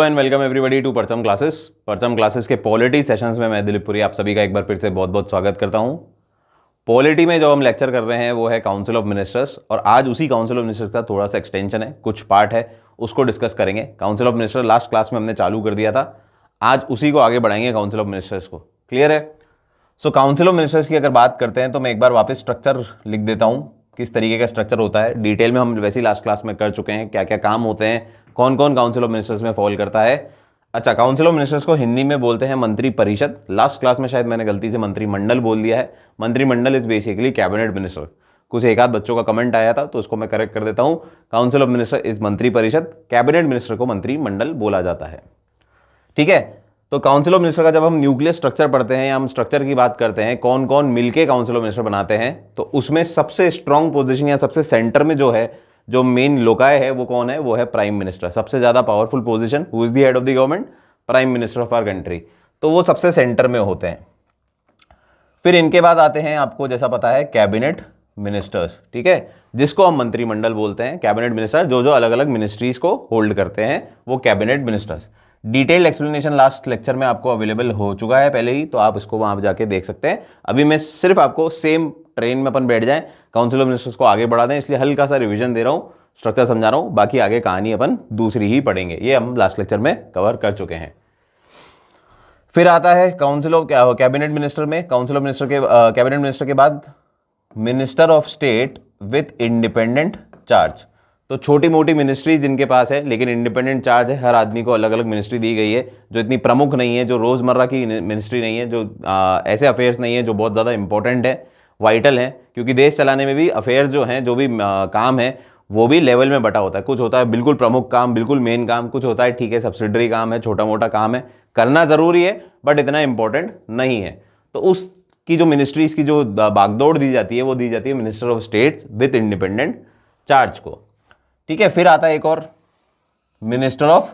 And welcome everybody to परचम classes. परचम classes के पॉलिटी सेशंस में मैं दिलीप पुरी आप सभी का एक बार फिर से बहुत बहुत स्वागत करता हूं। पॉलिटी में जो हम लेक्चर कर रहे हैं वो है काउंसिल ऑफ मिनिस्टर्स, और आज उसी काउंसिल ऑफ मिनिस्टर्स का थोड़ा सा एक्सटेंशन है, कुछ पार्ट है, उसको डिस्कस करेंगे। Council of minister last class में हमने चालू कर दिया था, आज उसी को आगे बढ़ाएंगे काउंसिल ऑफ मिनिस्टर्स को। क्लियर है? सो काउंसिल ऑफ मिनिस्टर्स की अगर बात करते हैं तो मैं एक बार वापस स्ट्रक्चर लिख देता हूं, किस तरीके का स्ट्रक्चर होता है। डिटेल में हम वैसे ही लास्ट क्लास में कर चुके हैं, क्या क्या काम होते हैं, कौन कौन काउंसिल ऑफ मिनिस्टर्स में फॉल करता है। अच्छा, काउंसिल ऑफ मिनिस्टर्स को हिंदी में बोलते हैं मंत्री परिषद। लास्ट क्लास में शायद मैंने गलती से मंत्रिमंडल बोल दिया है। मंत्रिमंडल इज बेसिकली कैबिनेट मिनिस्टर। कुछ एक आध बच्चों का कमेंट आया था तो उसको मैं करेक्ट कर देता हूं। काउंसिल ऑफ मिनिस्टर इज मंत्री परिषद, कैबिनेट मिनिस्टर को मंत्रिमंडल बोला जाता है। ठीक है, तो काउंसिल ऑफ मिनिस्टर का जब हम न्यूक्लियर स्ट्रक्चर पढ़ते हैं या हम स्ट्रक्चर की बात करते हैं, कौन कौन मिलके काउंसिल ऑफ मिनिस्टर बनाते हैं, तो उसमें सबसे स्ट्रॉन्ग पोजीशन या सबसे सेंटर में जो है, जो मेन लोकाय है, वो कौन है? वो है प्राइम मिनिस्टर। सबसे ज्यादा powerful position, who is the head of the government? Prime minister of our country. तो वो सबसे सेंटर में होते हैं। फिर इनके बाद आते हैं, आपको जैसा पता है, कैबिनेट मिनिस्टर्स। ठीक है, जिसको हम मंत्रिमंडल बोलते हैं। कैबिनेट मिनिस्टर जो जो अलग अलग मिनिस्ट्रीज को होल्ड करते हैं, वो cabinet ministers. Detailed explanation last lecture में आपको अवेलेबल हो चुका है पहले ही, तो आप इसको वहां जाके देख सकते हैं। अभी मैं सिर्फ आपको सेम ट्रेन में अपन बैठ जाएं, काउंसिल ऑफ मिनिस्टर्स को आगे बढ़ा दें, इसलिए हल्का सा रिवीजन दे रहा हूं, स्ट्रक्चर समझा रहा हूं। बाकी आगे कहानी अपन दूसरी ही पढ़ेंगे, ये हम लास्ट लेक्चर में कवर कर चुके हैं। फिर आता है काउंसिल ऑफ कैबिनेट मिनिस्टर में, काउंसिल ऑफ मिनिस्टर के कैबिनेट मिनिस्टर के बाद minister of state with independent charge. तो छोटी मोटी मिनिस्ट्री जिनके पास है लेकिन इंडिपेंडेंट चार्ज है, हर आदमी को अलग अलग मिनिस्ट्री दी गई है, जो इतनी प्रमुख नहीं है, जो रोजमर्रा की मिनिस्ट्री नहीं है, जो ऐसे अफेयर्स नहीं है जो बहुत ज़्यादा इंपॉर्टेंट है, वाइटल है, क्योंकि देश चलाने में भी अफेयर्स जो हैं, जो भी काम है, वो भी लेवल में बटा होता है। कुछ होता है बिल्कुल प्रमुख काम, बिल्कुल मेन काम, कुछ होता है ठीक है सब्सिडरी काम है, छोटा मोटा काम है, करना जरूरी है बट इतना इंपॉर्टेंट नहीं है। तो उसकी जो मिनिस्ट्रीज की जो बागदौड़ दी जाती है, वो दी जाती है minister of states with independent charge को। ठीक है, फिर आता है एक और, मिनिस्टर ऑफ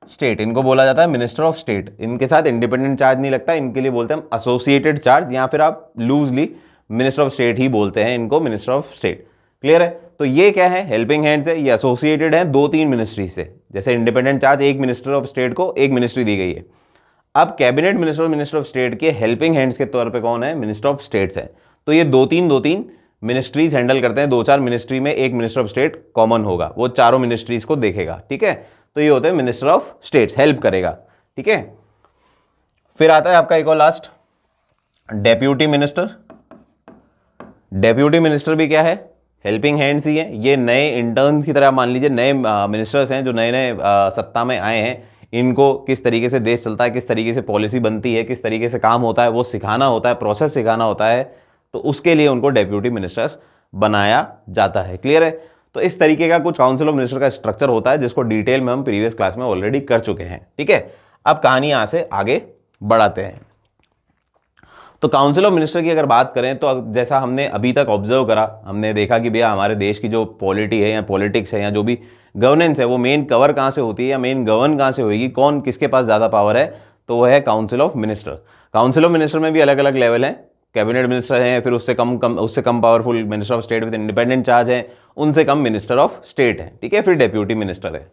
स्टेट। इनको बोला जाता है मिनिस्टर ऑफ स्टेट। इनके साथ इंडिपेंडेंट चार्ज नहीं लगता, इनके लिए बोलते हैं हम एसोसिएटेड चार्ज, या फिर आप लूजली मिनिस्टर ऑफ स्टेट ही बोलते हैं इनको, मिनिस्टर ऑफ स्टेट। क्लियर है? तो ये क्या है? हेल्पिंग हैंड्स है, ये एसोसिएटेड है दो तीन मिनिस्ट्री से। जैसे इंडिपेंडेंट चार्ज एक मिनिस्टर ऑफ स्टेट को एक मिनिस्ट्री दी गई है, अब कैबिनेट मिनिस्टर और मिनिस्टर ऑफ स्टेट के हेल्पिंग हैंड्स के तौर पे कौन है? मिनिस्टर ऑफ स्टेट्स है। तो ये दो तीन मिनिस्ट्रीज हैंडल करते हैं, दो चार मिनिस्ट्री में एक मिनिस्टर ऑफ स्टेट कॉमन होगा, वो चारों मिनिस्ट्रीज को देखेगा। ठीक है, तो ये होते हैं मिनिस्टर ऑफ स्टेट्स, हेल्प करेगा। ठीक है, फिर आता है आपका एक और last, deputy minister. Deputy minister भी क्या है? हेल्पिंग हैंड्स ही है। ये नए इंटर्न्स की तरह मान लीजिए, नए मिनिस्टर्स हैं जो नए नए सत्ता में आए हैं, इनको किस तरीके से देश चलता है, किस तरीके से पॉलिसी बनती है, किस तरीके से काम होता है, वो सिखाना होता है, प्रोसेस सिखाना होता है, तो उसके लिए उनको डेप्यूटी मिनिस्टर्स बनाया जाता है। क्लियर है? तो इस तरीके का कुछ काउंसिल ऑफ मिनिस्टर का स्ट्रक्चर होता है, जिसको डिटेल में हम प्रीवियस क्लास में ऑलरेडी कर चुके हैं। ठीक है, अब कहानी यहां से आगे बढ़ाते हैं। तो काउंसिल ऑफ मिनिस्टर की अगर बात करें तो जैसा हमने अभी तक ऑब्जर्व करा, हमने देखा कि भैया हमारे देश की जो पॉलिटी है या पॉलिटिक्स है या जो भी गवर्नेंस है, वो मेन कवर कहां से होती है या मेन गवर्न कहां से होगी, कौन किसके पास ज्यादा पावर है, तो वो है council of minister. Council of minister में भी अलग अलग लेवल है। कैबिनेट मिनिस्टर है, फिर उससे कम powerful minister of state with independent charge है, उनसे कम मिनिस्टर ऑफ स्टेट है। ठीक है, फिर डेप्यूटी मिनिस्टर है।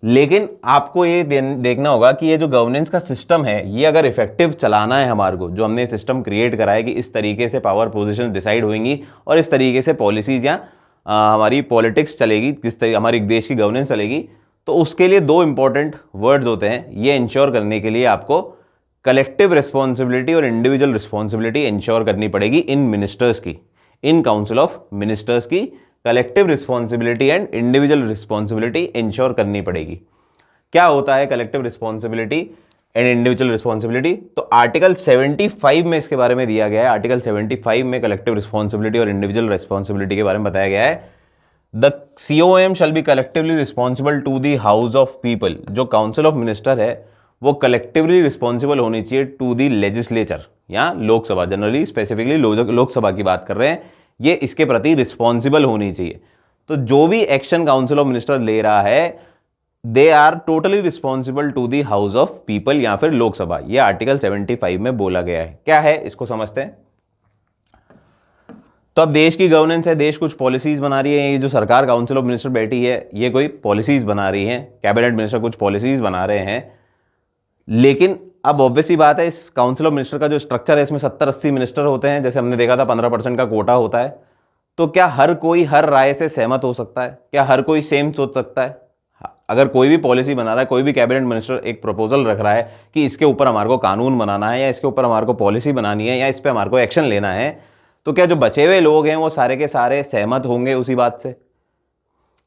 लेकिन आपको ये देखना होगा कि ये जो गवर्नेंस का सिस्टम है, ये अगर इफेक्टिव चलाना है हमारे को, जो हमने सिस्टम क्रिएट करा है कि इस तरीके से पावर पोजीशन डिसाइड होंगी और इस तरीके से पॉलिसीज या हमारी पॉलिटिक्स चलेगी, किस तरीके हमारी देश की गवर्नेंस चलेगी, तो उसके लिए दो इंपॉर्टेंट वर्ड्स होते हैं। ये इंश्योर करने के लिए आपको कलेक्टिव रिस्पॉन्सिबिलिटी और इंडिविजुअल रिस्पॉन्सिबिलिटी इंश्योर करनी पड़ेगी इन मिनिस्टर्स की, इन काउंसिल ऑफ मिनिस्टर्स की collective responsibility and individual responsibility ensure करनी पड़ेगी। क्या होता है collective responsibility and individual responsibility? तो आर्टिकल 75 में इसके बारे में दिया गया है। आर्टिकल 75 में कलेक्टिव रिस्पॉन्सिबिलिटी और इंडिविजुअल रिस्पॉन्सिबिलिटी के बारे में बताया गया है। The COM shall be collectively responsible to the house of people. जो काउंसिल ऑफ मिनिस्टर है वो कलेक्टिवली रिस्पॉन्सिबल होनी चाहिए टू द लेजिस्लेचर या लोकसभा, जनरली स्पेसिफिकली लोकसभा की बात कर रहे हैं, ये इसके प्रति रिस्पॉन्सिबल होनी चाहिए। तो जो भी एक्शन काउंसिल ऑफ मिनिस्टर ले रहा है, they are totally responsible to the house of people या फिर लोकसभा। ये आर्टिकल 75 में बोला गया है। क्या है इसको समझते हैं। तो अब देश की गवर्नेंस है, देश कुछ पॉलिसीज बना रही है, ये जो सरकार काउंसिल ऑफ मिनिस्टर बैठी है ये कोई पॉलिसीज बना रही है, कैबिनेट मिनिस्टर कुछ पॉलिसीज बना रहे हैं। लेकिन अब ऑब्वियसली बात है, इस काउंसिल ऑफ मिनिस्टर का जो स्ट्रक्चर है इसमें 70-80 मिनिस्टर होते हैं, जैसे हमने देखा था 15% का कोटा होता है। तो क्या हर कोई हर राय से सहमत हो सकता है? क्या हर कोई सेम सोच सकता है? अगर कोई भी पॉलिसी बना रहा है, कोई भी कैबिनेट मिनिस्टर एक प्रपोजल रख रहा है कि इसके ऊपर हमारे को कानून बनाना है या इसके ऊपर हमारे को पॉलिसी बनानी है या इस पर हमारे को एक्शन लेना है, तो क्या जो बचे हुए लोग हैं वो सारे के सारे सहमत होंगे उसी बात से?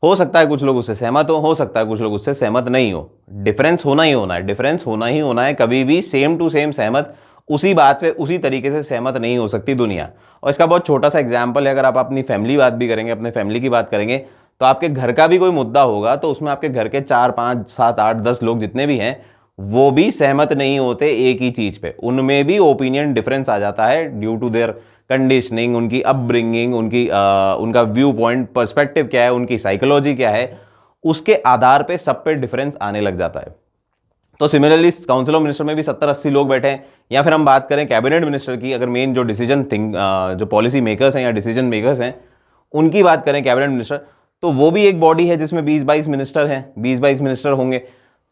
हो सकता है कुछ लोग उससे सहमत हो सकता है कुछ लोग उससे सहमत नहीं हो। डिफरेंस होना ही होना है, डिफरेंस होना ही होना है। कभी भी सेम टू सेम सहमत उसी बात पे उसी तरीके से सहमत नहीं हो सकती दुनिया। और इसका बहुत छोटा सा एग्जाम्पल है, अगर आप अपनी फैमिली बात भी करेंगे, अपने फैमिली की बात करेंगे, तो आपके घर का भी कोई मुद्दा होगा तो उसमें आपके घर के 4, 5, 7, 8, 10 लोग जितने भी हैं वो भी सहमत नहीं होते एक ही चीज पे। उनमें भी ओपिनियन डिफरेंस आ जाता है ड्यू टू देयर कंडीशनिंग, उनकी अपब्रिंगिंग, उनका व्यू पॉइंट, पर्सपेक्टिव क्या है, उनकी साइकोलॉजी क्या है, उसके आधार पे सब पे डिफरेंस आने लग जाता है। तो सिमिलरली काउंसिल ऑफ मिनिस्टर में भी 70-80 लोग बैठे हैं। या फिर हम बात करें कैबिनेट मिनिस्टर की, अगर मेन जो जो पॉलिसी मेकर्स हैं या डिसीजन मेकर्स हैं उनकी बात करें कैबिनेट मिनिस्टर, तो वो भी एक बॉडी है जिसमें 20-22 मिनिस्टर हैं, 20-22 मिनिस्टर होंगे।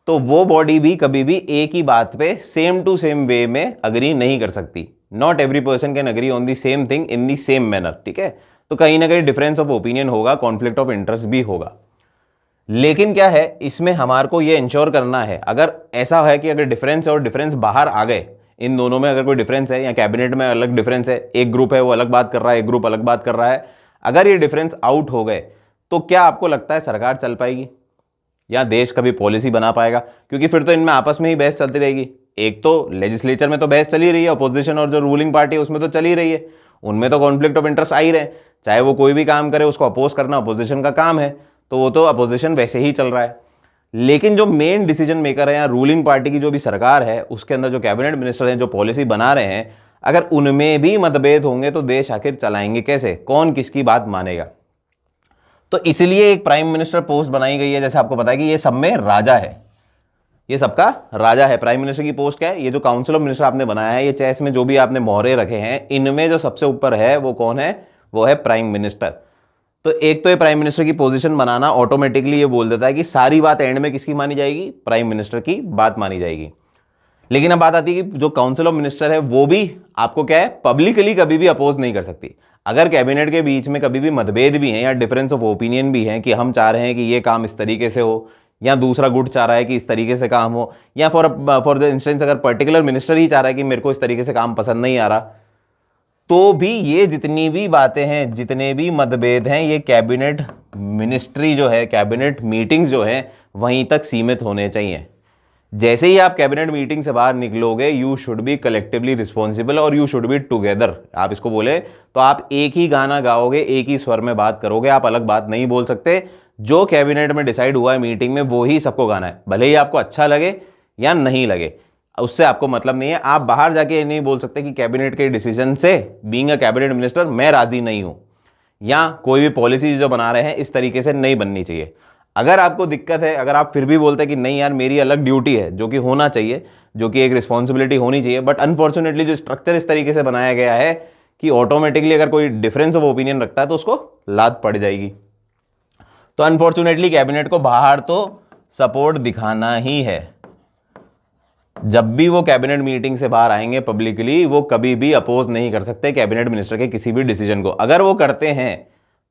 तो वो बॉडी भी कभी भी एक ही बात पे सेम टू सेम वे में अग्री नहीं कर सकती। Not every person can agree on the same thing in the same manner, ठीक है। तो कहीं ना कहीं डिफरेंस ऑफ ओपिनियन होगा, कॉन्फ्लिक्ट ऑफ इंटरेस्ट भी होगा। लेकिन क्या है, इसमें हमारे को ये इंश्योर करना है, अगर ऐसा है कि अगर डिफरेंस और डिफरेंस बाहर आ गए, इन दोनों में अगर कोई डिफरेंस है या कैबिनेट में अलग डिफरेंस है, एक ग्रुप है वो अलग बात कर रहा है, एक ग्रुप अलग बात कर रहा है, अगर ये डिफरेंस आउट हो गए तो क्या आपको लगता है सरकार चल पाएगी या देश कभी पॉलिसी बना पाएगा? क्योंकि फिर तो इनमें आपस में ही बहस चलती रहेगी। एक तो लेजिस्लेचर में तो बहस चली रही है, अपोजिशन और जो रूलिंग पार्टी है उसमें तो चली रही है, उनमें तो कॉन्फ्लिक्ट ऑफ इंटरेस्ट आ ही रहे। चाहे वो कोई भी काम करे उसको अपोज करना अपोजिशन का काम है, तो वो तो अपोजिशन वैसे ही चल रहा है। लेकिन जो मेन डिसीजन मेकर है या रूलिंग पार्टी की जो भी सरकार है उसके अंदर जो कैबिनेट मिनिस्टर हैं जो पॉलिसी बना रहे हैं, अगर उनमें भी मतभेद होंगे तो देश आखिर चलाएंगे कैसे? कौन किसकी बात मानेगा? तो इसलिए एक प्राइम मिनिस्टर पोस्ट बनाई गई है। जैसे आपको पता है कि ये सब में राजा है, ये सबका राजा है। प्राइम मिनिस्टर की पोस्ट क्या है? ये जो काउंसिल ऑफ मिनिस्टर आपने बनाया है, ये चेस में जो भी आपने मोहरे रखे हैं, इनमें जो सबसे ऊपर है वो कौन है? वो है प्राइम मिनिस्टर। तो एक तो ये प्राइम मिनिस्टर की पोजीशन बनाना ऑटोमेटिकली ये बोल देता है कि सारी बात एंड में किसकी मानी जाएगी? प्राइम मिनिस्टर की बात मानी जाएगी। लेकिन अब बात आती है कि जो काउंसिल ऑफ मिनिस्टर है वो भी आपको क्या है, पब्लिकली कभी भी अपोज नहीं कर सकती। अगर कैबिनेट के बीच में कभी भी मतभेद भी हैं या डिफरेंस ऑफ ओपिनियन भी हैं कि हम चाह रहे हैं कि ये काम इस तरीके से हो या दूसरा गुट चाह रहा है कि इस तरीके से काम हो, या फॉर द इंस्टेंस अगर पर्टिकुलर मिनिस्टर ही चाह रहा है कि मेरे को इस तरीके से काम पसंद नहीं आ रहा, तो भी ये जितनी भी बातें हैं, जितने भी मतभेद हैं, ये कैबिनेट मिनिस्ट्री जो है, कैबिनेट मीटिंग्स जो है वहीं तक सीमित होने चाहिए। जैसे ही आप कैबिनेट मीटिंग से बाहर निकलोगे, you should be collectively responsible और यू शुड बी टुगेदर। आप इसको बोले तो आप एक ही गाना गाओगे, एक ही स्वर में बात करोगे, आप अलग बात नहीं बोल सकते। जो कैबिनेट में डिसाइड हुआ है मीटिंग में वो ही सबको गाना है, भले ही आपको अच्छा लगे या नहीं लगे, उससे आपको मतलब नहीं है। आप बाहर जाके नहीं बोल सकते कि कैबिनेट के डिसीजन से बीइंग अ कैबिनेट मिनिस्टर मैं राजी नहीं हूं, या कोई भी पॉलिसी जो बना रहे हैं इस तरीके से नहीं बननी चाहिए। अगर आपको दिक्कत है, अगर आप फिर भी बोलते हैं कि नहीं यार मेरी अलग ड्यूटी है, जो कि होना चाहिए, जो कि एक रिस्पॉन्सिबिलिटी होनी चाहिए, बट अनफॉर्चुनेटली जो स्ट्रक्चर इस तरीके से बनाया गया है कि ऑटोमेटिकली अगर कोई डिफरेंस ऑफ ओपिनियन रखता है तो उसको लात पड़ जाएगी। तो अनफॉर्चुनेटली कैबिनेट को बाहर तो सपोर्ट दिखाना ही है। जब भी वो कैबिनेट मीटिंग से बाहर आएंगे पब्लिकली, वो कभी भी अपोज नहीं कर सकते कैबिनेट मिनिस्टर के किसी भी डिसीजन को। अगर वो करते हैं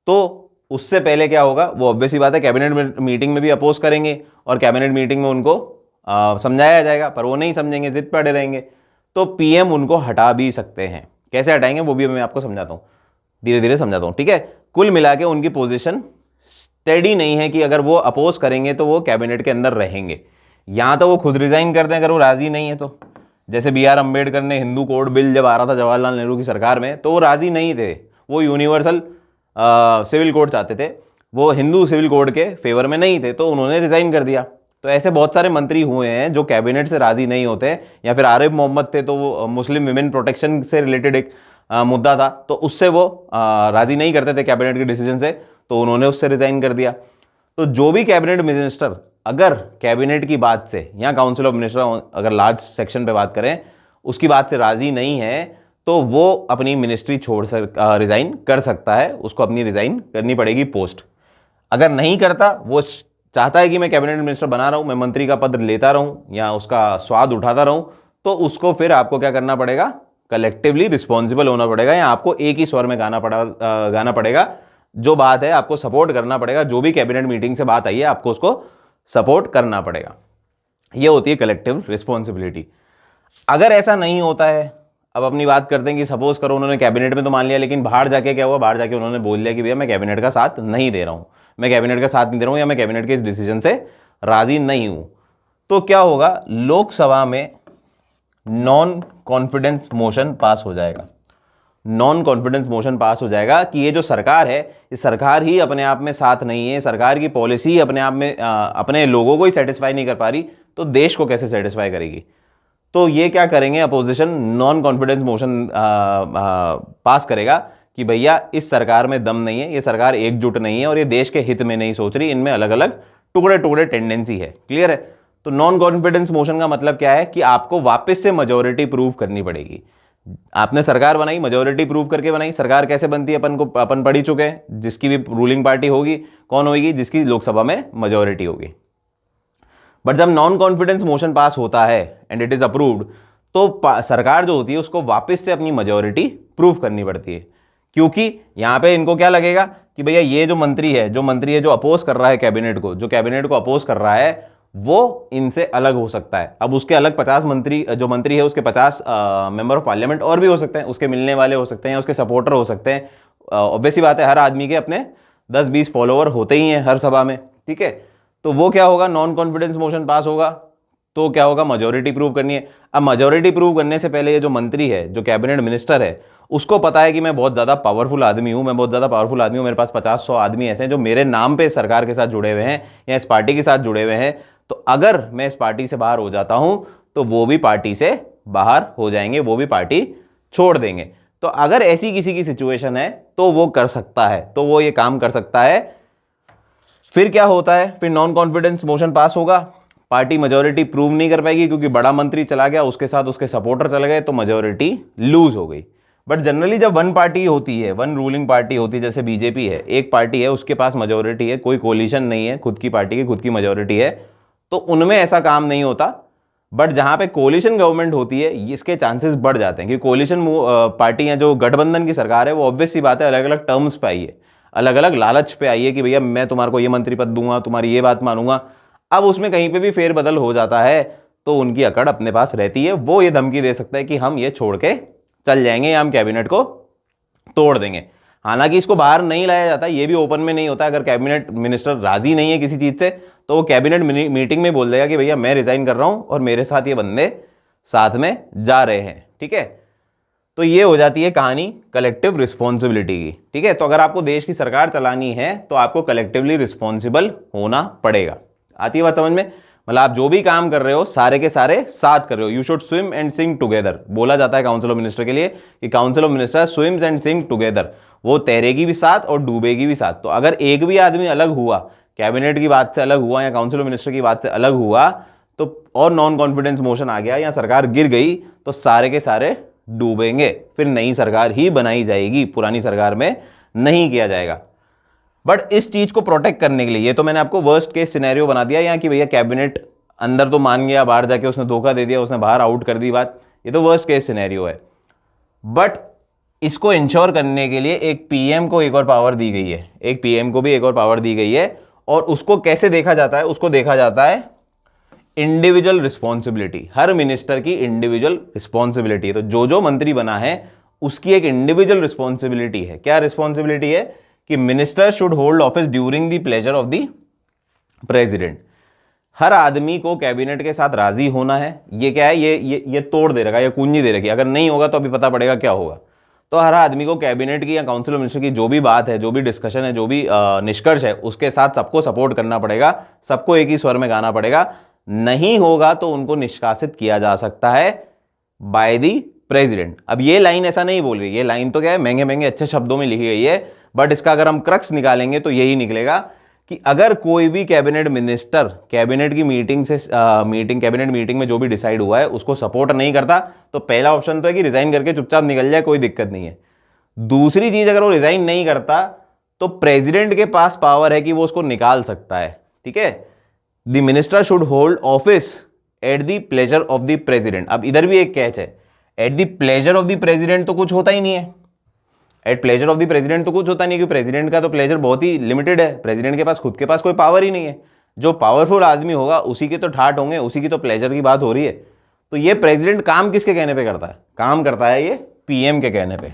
तो उससे पहले क्या होगा, वो ऑब्वियस ही बात है कैबिनेट मीटिंग में भी अपोज करेंगे और कैबिनेट मीटिंग में उनको समझाया जाएगा, पर वो नहीं समझेंगे, जिद पे अड़े रहेंगे, तो पीएम उनको हटा भी सकते हैं। कैसे हटाएंगे वो भी मैं आपको समझाता हूँ, धीरे धीरे समझाता हूँ, ठीक है। कुल मिला के उनकी पोजीशन स्टेडी नहीं है कि अगर वो अपोज करेंगे तो वो कैबिनेट के अंदर रहेंगे, या तो वो खुद रिजाइन कर दें अगर वो राजी नहीं है तो। जैसे B.R. अम्बेडकर ने हिंदू कोड बिल जब आ रहा था जवाहरलाल नेहरू की सरकार में, तो वो राजी नहीं थे, वो यूनिवर्सल सिविल कोड चाहते थे, वो हिंदू सिविल कोड के फेवर में नहीं थे, तो उन्होंने रिजाइन कर दिया। तो ऐसे बहुत सारे मंत्री हुए हैं जो कैबिनेट से राजी नहीं होते। या फिर आरिफ मोहम्मद थे, तो वो मुस्लिम विमेन प्रोटेक्शन से रिलेटेड एक मुद्दा था, तो उससे वो राजी नहीं करते थे कैबिनेट के डिसीजन से, तो उन्होंने उससे रिजाइन कर दिया। तो जो भी कैबिनेट मिनिस्टर अगर कैबिनेट की बात से या काउंसिल ऑफ मिनिस्टर अगर लार्ज सेक्शन पे बात करें उसकी बात से राजी नहीं है, तो वो अपनी मिनिस्ट्री रिजाइन कर सकता है, उसको अपनी रिजाइन करनी पड़ेगी पोस्ट। अगर नहीं करता, वो चाहता है कि मैं कैबिनेट मिनिस्टर बना रहा हूं, मैं मंत्री का पद लेता रहूं या उसका स्वाद उठाता रहूं, तो उसको फिर आपको क्या करना पड़ेगा, कलेक्टिवली रिस्पॉन्सिबल होना पड़ेगा, या आपको एक ही स्वर में गाना पड़ेगा। जो बात है आपको सपोर्ट करना पड़ेगा, जो भी कैबिनेट मीटिंग से बात आई है आपको उसको सपोर्ट करना पड़ेगा। ये होती है कलेक्टिव रिस्पॉन्सिबिलिटी। अगर ऐसा नहीं होता है, अब अपनी बात करते हैं कि सपोज करो उन्होंने कैबिनेट में तो मान लिया, लेकिन बाहर जाके क्या हुआ, बाहर जाके उन्होंने बोल दिया कि भैया मैं कैबिनेट का साथ नहीं दे रहा हूं, मैं कैबिनेट का साथ नहीं दे रहा हूं, या मैं कैबिनेट के इस डिसीजन से राजी नहीं हूं, तो क्या होगा, लोकसभा में नॉन कॉन्फिडेंस मोशन पास हो जाएगा। नॉन कॉन्फिडेंस मोशन पास हो जाएगा कि ये जो सरकार है, ये सरकार ही अपने आप में साथ नहीं है, सरकार की पॉलिसी ही अपने आप में अपने लोगों को ही सेटिस्फाई नहीं कर पा रही, तो देश को कैसे सेटिस्फाई करेगी। तो ये क्या करेंगे, opposition non confidence motion pass करेगा कि भैया इस सरकार में दम नहीं है, ये सरकार एकजुट नहीं है और ये देश के हित में नहीं सोच रही, इनमें अलग अलग टुकड़े टुकड़े टेंडेंसी है। क्लियर है। तो नॉन कॉन्फिडेंस मोशन का मतलब क्या है कि आपको वापस से मेजोरिटी प्रूव करनी पड़ेगी। आपने सरकार बनाई, मेजोरिटी प्रूव करके बनाई। सरकार कैसे बनती है अपन पढ़ ही चुके हैं, जिसकी भी रूलिंग पार्टी होगी कौन होगी, जिसकी लोकसभा में मेजोरिटी होगी। बट जब नॉन कॉन्फिडेंस मोशन पास होता है एंड इट इज अप्रूव्ड, तो सरकार जो होती है उसको वापस से अपनी मेजोरिटी प्रूव करनी पड़ती है, क्योंकि यहां पे इनको क्या लगेगा कि भैया ये जो मंत्री है जो अपोज कर रहा है कैबिनेट को, जो कैबिनेट को अपोज कर रहा है, वो इनसे अलग हो सकता है। अब उसके अलग 50 मंत्री, जो मंत्री है उसके 50 मेंबर ऑफ पार्लियामेंट और भी हो सकते हैं, उसके मिलने वाले हो सकते हैं, उसके सपोर्टर हो सकते हैं। ऑब्वियस सी बात है, हर आदमी के अपने 10-20 फॉलोअर होते ही हैं हर सभा में, ठीक है। तो वो क्या होगा, नॉन कॉन्फिडेंस मोशन पास होगा, तो क्या होगा, मेजोरिटी प्रूव करनी है। अब मेजोरिटी प्रूव करने से पहले ये जो मंत्री है, जो कैबिनेट मिनिस्टर है, उसको पता है कि मैं बहुत ज़्यादा पावरफुल आदमी हूँ, मेरे पास 50-100 आदमी ऐसे हैं जो मेरे नाम पे सरकार के साथ जुड़े हुए हैं या इस पार्टी के साथ जुड़े हुए हैं। तो अगर मैं इस पार्टी से बाहर हो जाता हूं तो वो भी पार्टी से बाहर हो जाएंगे, वो भी पार्टी छोड़ देंगे। तो अगर ऐसी किसी की सिचुएशन है तो वो कर सकता है, तो वो ये काम कर सकता है। फिर क्या होता है, फिर नॉन कॉन्फिडेंस मोशन पास होगा, पार्टी मेजोरिटी प्रूव नहीं कर पाएगी क्योंकि बड़ा मंत्री चला गया, उसके साथ उसके सपोर्टर चले गए, तो मेजोरिटी लूज हो गई। बट जनरली जब वन पार्टी होती है, वन रूलिंग पार्टी होती है, जैसे बीजेपी है, एक पार्टी है, उसके पास मेजोरिटी है, कोई कोलिशन नहीं है, खुद की पार्टी की खुद की मेजोरिटी है, तो उनमें ऐसा काम नहीं होता। बट जहां पे कोलिशन गवर्नमेंट होती है, इसके चांसेस बढ़ जाते हैं, क्योंकि कोलिशन पार्टी या जो गठबंधन की सरकार है वो ऑब्वियस सी बात है अलग अलग टर्म्स पे आई है, अलग अलग लालच पे आई है कि भैया मैं तुम्हारे को ये मंत्री पद दूंगा, तुम्हारी ये बात मानूंगा। अब उसमें कहीं पे भी फेरबदल हो जाता है तो उनकी अकड़ अपने पास रहती है, वो ये धमकी दे सकता है कि हम ये छोड़ के चल जाएंगे या हम कैबिनेट को तोड़ देंगे। हालांकि इसको बाहर नहीं लाया जाता, ये भी ओपन में नहीं होता। अगर कैबिनेट मिनिस्टर राजी नहीं है किसी चीज से तो वो कैबिनेट मीटिंग में बोल देगा कि भैया मैं रिजाइन कर रहा हूं और मेरे साथ ये बंदे साथ में जा रहे हैं, ठीक है। तो ये हो जाती है कहानी कलेक्टिव रिस्पॉन्सिबिलिटी की, ठीक है। तो अगर आपको देश की सरकार चलानी है तो आपको कलेक्टिवली रिस्पॉन्सिबल होना पड़ेगा। आती है बात समझ में। मतलब आप जो भी काम कर रहे हो सारे के सारे साथ कर रहे हो। You should swim and Singh together, बोला जाता है काउंसिल ऑफ मिनिस्टर के लिए कि council of minister swims and Singh together, वो तैरेगी भी साथ और डूबेगी भी साथ। तो अगर एक भी आदमी अलग हुआ, कैबिनेट की बात से अलग हुआ या काउंसिल ऑफ मिनिस्टर की बात से अलग हुआ, तो और नॉन कॉन्फिडेंस मोशन आ गया या सरकार गिर गई, तो सारे के सारे डूबेंगे, फिर नई सरकार ही बनाई जाएगी, पुरानी सरकार में नहीं किया जाएगा। बट इस चीज को प्रोटेक्ट करने के लिए, ये तो मैंने आपको वर्स्ट केस सिनेरियो बना दिया यहाँ कि भैया कैबिनेट अंदर तो मान गया, बाहर जाके उसने धोखा दे दिया, उसने बाहर आउट कर दी बात, ये तो वर्स्ट केस सिनेरियो है। बट इसको इंश्योर करने के लिए एक पीएम को एक और पावर दी गई है, एक पीएम को भी एक और पावर दी गई है। और उसको कैसे देखा जाता है, उसको देखा जाता है इंडिविजुअल रिस्पॉन्सिबिलिटी। हर मिनिस्टर की इंडिविजुअल रिस्पॉन्सिबिलिटी है। तो जो जो मंत्री बना है उसकी एक इंडिविजुअल रिस्पॉन्सिबिलिटी है। क्या रिस्पॉन्सिबिलिटी है कि minister should hold office during the pleasure of the president. हर आदमी को कैबिनेट के साथ राजी होना है। ये क्या है, ये तोड़ दे रखा है, ये कुंजी दे रखी है। अगर नहीं होगा तो अभी पता पड़ेगा क्या होगा। तो हर आदमी को कैबिनेट की या काउंसिल ऑफ मिनिस्टर की जो भी बात है, जो भी डिस्कशन है, जो भी निष्कर्ष है, उसके साथ सबको सपोर्ट करना पड़ेगा, सबको एक ही स्वर में गाना पड़ेगा। नहीं होगा तो उनको निष्कासित किया जा सकता है बाय द प्रेसिडेंट। अब ये लाइन ऐसा नहीं बोल रही, ये लाइन तो क्या है, महंगे महंगे अच्छे शब्दों में लिखी गई है, बट इसका अगर हम क्रक्स निकालेंगे तो यही निकलेगा कि अगर कोई भी कैबिनेट मिनिस्टर कैबिनेट की मीटिंग से कैबिनेट मीटिंग में जो भी डिसाइड हुआ है उसको सपोर्ट नहीं करता, तो पहला ऑप्शन तो है कि रिजाइन करके चुपचाप निकल जाए, कोई दिक्कत नहीं है। दूसरी चीज, अगर वो रिजाइन नहीं करता तो प्रेसिडेंट के पास पावर है कि वो उसको निकाल सकता है। ठीक है, the minister should hold office at the pleasure of the president. अब इधर भी एक कैच है, at the pleasure of the president तो कुछ होता ही नहीं है। At pleasure of the president तो कुछ होता नहीं, क्योंकि प्रेसिडेंट का तो प्लेजर बहुत ही लिमिटेड है। प्रेसिडेंट के पास खुद के पास कोई पावर ही नहीं है। जो पावरफुल आदमी होगा उसी के तो ठाट होंगे, उसी की तो प्लेजर की बात हो रही है। तो ये प्रेसिडेंट काम किसके कहने पे करता है? काम करता है ये पीएम के कहने पे,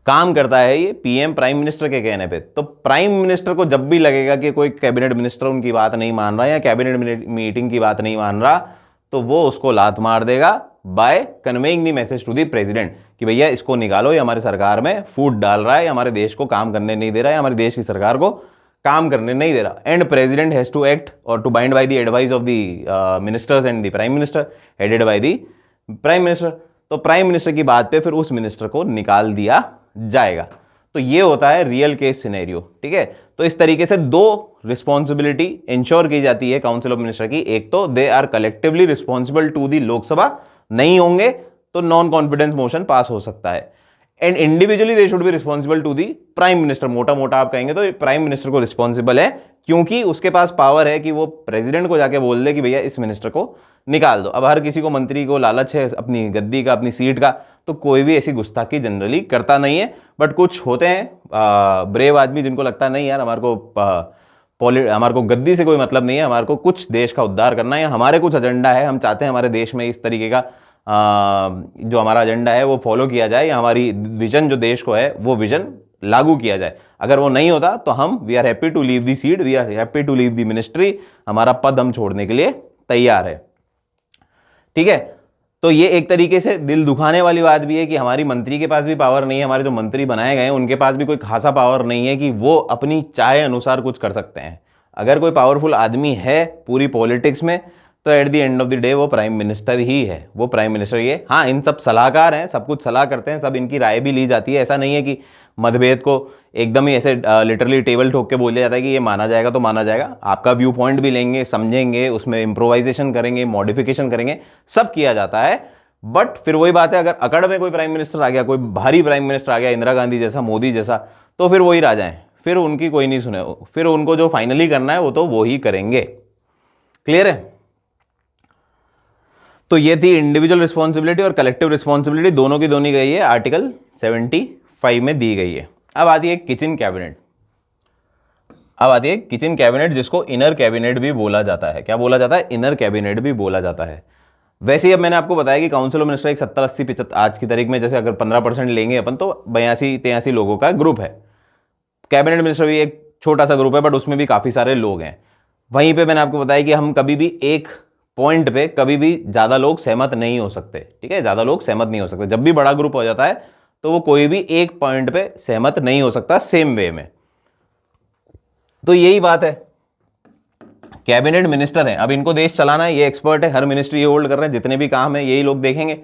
काम करता है ये पीएम प्राइम मिनिस्टर के कहने पे। तो प्राइम मिनिस्टर को जब भी लगेगा कि कोई कैबिनेट मिनिस्टर उनकी बात नहीं मान रहा या कैबिनेट मीटिंग की बात नहीं मान रहा, तो वो उसको लात मार देगा by conveying the message to the president कि भैया इसको निकालो, ये हमारे सरकार में फूट डाल रहा है, हमारे देश को काम करने नहीं दे रहा है, हमारी देश की सरकार को काम करने नहीं दे रहा। And president has to act और to bind by the advice of the ministers and the prime minister headed by the prime minister. तो प्राइम मिनिस्टर की बात पे फिर उस मिनिस्टर को निकाल दिया जाएगा। तो ये होता है रियल केस सिनेरियो। ठीक है, तो इस तरीके से दो रिस्पॉन्सिबिलिटी इंश्योर की जाती है काउंसिल ऑफ मिनिस्टर की। एक तो they are collectively responsible to दी लोकसभा, नहीं होंगे तो नॉन कॉन्फिडेंस मोशन पास हो सकता है। And individually they should be responsible to the prime minister. मोटा मोटा आप कहेंगे तो प्राइम मिनिस्टर को रिस्पॉन्सिबल है, क्योंकि उसके पास पावर है कि वो प्रेसिडेंट को जाके बोल दे कि भैया इस मिनिस्टर को निकाल दो। अब हर किसी को, मंत्री को लालच है अपनी गद्दी का, अपनी सीट का, तो कोई भी ऐसी गुस्ताखी जनरली करता नहीं है। बट कुछ होते हैं ब्रेव आदमी जिनको लगता है नहीं यार हमारे को गद्दी से कोई मतलब नहीं है, हमारे को कुछ देश का उद्धार करना है, हमारे कुछ एजेंडा है, हम चाहते हैं हमारे देश में इस तरीके का जो हमारा एजेंडा है वो फॉलो किया जाए, या हमारी विजन जो देश को है वो विजन लागू किया जाए। अगर वो नहीं होता तो हम we are happy to leave the seat, we are happy to leave the ministry, हमारा पद हम छोड़ने के लिए तैयार है। ठीक है, तो ये एक तरीके से दिल दुखाने वाली बात भी है कि हमारी मंत्री के पास भी पावर नहीं है, हमारे जो मंत्री बनाए गए हैं उनके पास भी कोई खासा पावर नहीं है कि वो अपनी चाहे अनुसार कुछ कर सकते हैं। अगर कोई पावरफुल आदमी है पूरी पॉलिटिक्स में तो at the end of the day वो प्राइम मिनिस्टर ही है, वो प्राइम मिनिस्टर ही है। हाँ, इन सब सलाहकार हैं, सब कुछ सलाह करते हैं, सब इनकी राय भी ली जाती है। ऐसा नहीं है कि मतभेद को एकदम ही ऐसे लिटरली टेबल ठोक के बोल दिया जाता है कि ये माना जाएगा तो माना जाएगा। आपका व्यू पॉइंट भी लेंगे, समझेंगे, उसमें इम्प्रोवाइजेशन करेंगे, मॉडिफिकेशन करेंगे, सब किया जाता है। बट फिर वही बात है, अगर अकड़ में कोई प्राइम मिनिस्टर आ गया, कोई भारी प्राइम मिनिस्टर आ गया, इंदिरा गांधी जैसा, मोदी जैसा, तो फिर वही राजा हैं, फिर उनकी कोई नहीं सुने, फिर उनको जो फाइनली करना है वो तो वो ही करेंगे। क्लियर है? तो ये थी इंडिविजुअल रिस्पॉन्सिबिलिटी और कलेक्टिव रिस्पॉन्सिबिलिटी, दोनों की दोनों गई है, आर्टिकल 75 में दी गई है। अब आती है किचन कैबिनेट। अब आती है किचन कैबिनेट, जिसको इनर कैबिनेट भी बोला जाता है। क्या बोला जाता है? इनर कैबिनेट भी बोला जाता है। वैसे ही अब मैंने आपको बताया कि काउंसिल ऑफ मिनिस्टर एक 70-80-75 आज की तारीख में, जैसे अगर 15% लेंगे अपन तो 82-83 लोगों का ग्रुप है। कैबिनेट मिनिस्टर भी एक छोटा सा ग्रुप है, बट उसमें भी काफ़ी सारे लोग हैं। वहीं पे मैंने आपको बताया कि हम कभी भी एक पॉइंट पे कभी भी ज़्यादा लोग सहमत नहीं हो सकते। ठीक है, ज़्यादा लोग सहमत नहीं हो सकते। जब भी बड़ा ग्रुप हो जाता है तो वो कोई भी एक पॉइंट पे सहमत नहीं हो सकता सेम वे में। तो यही बात है, कैबिनेट मिनिस्टर हैं, अब इनको देश चलाना है, ये एक्सपर्ट है, हर मिनिस्ट्री ये होल्ड कर रहे हैं, जितने भी काम है यही लोग देखेंगे।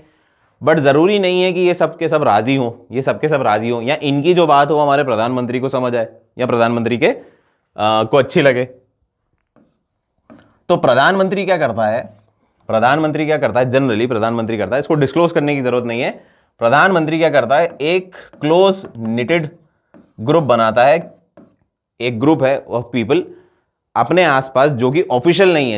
बट जरूरी नहीं है कि ये सब के सब राजी हों, ये सबके सब राजी हों, या इनकी जो बात हो हमारे प्रधानमंत्री को समझ आए, या प्रधानमंत्री के को अच्छी लगे। तो प्रधानमंत्री क्या करता है? प्रधानमंत्री क्या करता है? जनरली प्रधानमंत्री करता है, इसको डिस्क्लोज करने की जरूरत नहीं है। प्रधानमंत्री क्या करता है? एक क्लोज निटेड ग्रुप बनाता है, एक ग्रुप है ऑफ पीपल अपने आसपास, जो कि ऑफिशियल नहीं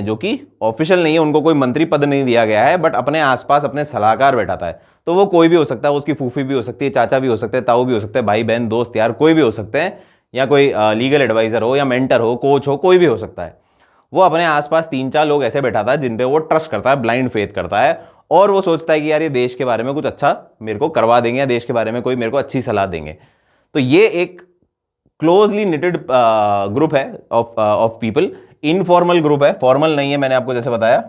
है, उनको कोई मंत्री पद नहीं दिया गया है, बट अपने आसपास अपने सलाहकार बैठाता है। तो वो कोई भी हो सकता है, उसकी फूफी भी हो सकती है, चाचा भी हो सकते हैं, ताऊ भी हो सकते हैं, भाई बहन दोस्त यार कोई भी हो सकते हैं, या कोई लीगल एडवाइजर हो, या मेंटर हो, कोच हो, कोई भी हो सकता है। वो अपने आसपास 3-4 लोग ऐसे बैठाता है जिन पे वो ट्रस्ट करता है, ब्लाइंड फेथ करता है, और वो सोचता है कि यार ये देश के बारे में कुछ अच्छा मेरे को करवा देंगे, या देश के बारे में कोई मेरे को अच्छी सलाह देंगे। तो ये एक क्लोजली निटेड ग्रुप है ऑफ पीपल, इनफॉर्मल ग्रुप है, फॉर्मल नहीं है, मैंने आपको जैसे बताया,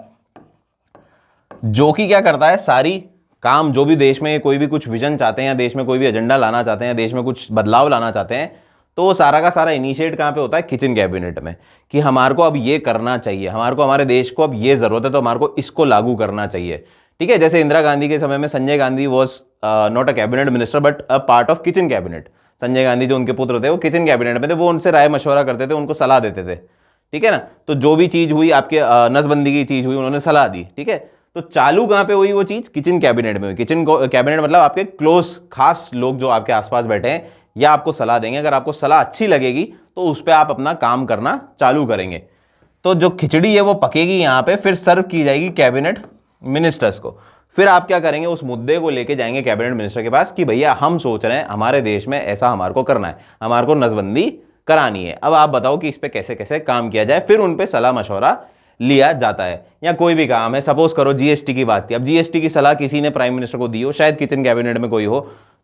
जो कि क्या करता है, सारी काम जो भी देश में कोई भी कुछ विजन चाहते हैं, या देश में कोई भी एजेंडा लाना चाहते हैं, देश में कुछ बदलाव लाना चाहते हैं, तो वो सारा का सारा इनिशिएट कहाँ पे होता है? किचन कैबिनेट में, कि हमारे को अब ये करना चाहिए, हमारे को हमारे देश को अब ये जरूरत है, तो हमारे को इसको लागू करना चाहिए। ठीक है, जैसे इंदिरा गांधी के समय में Sanjay Gandhi was not a cabinet minister but a part of kitchen cabinet. Sanjay Gandhi जो उनके पुत्र थे वो किचन कैबिनेट में थे, वो उनसे राय मशवरा करते थे, उनको सलाह देते थे, ठीक है ना। तो जो भी चीज़ हुई आपके नसबंदी की चीज़ हुई उन्होंने सलाह दी, ठीक है। तो चालू कहाँ पे हुई वो चीज़? किचन कैबिनेट में हुई। किचन कैबिनेट मतलब आपके क्लोज खास लोग जो आपके आसपास बैठे हैं या आपको सलाह देंगे, अगर आपको सलाह अच्छी लगेगी तो उस पर आप अपना काम करना चालू करेंगे। तो जो खिचड़ी है वो पकेगी यहाँ पे, फिर सर्व की जाएगी कैबिनेट मिनिस्टर्स को। फिर आप क्या करेंगे, उस मुद्दे को लेके जाएंगे कैबिनेट मिनिस्टर के पास कि भैया हम सोच रहे हैं हमारे देश में ऐसा हमारे को करना है, हमारे को नसबंदी करानी है, अब आप बताओ कि इस पे कैसे कैसे काम किया जाए। फिर उन पे सलाह मशवरा लिया जाता है। या कोई भी काम है, सपोज करो जीएसटी की बात की, अब जीएसटी की सलाह किसी ने प्राइम मिनिस्टर को दी हो, शायद किचन कैबिनेट में कोई हो,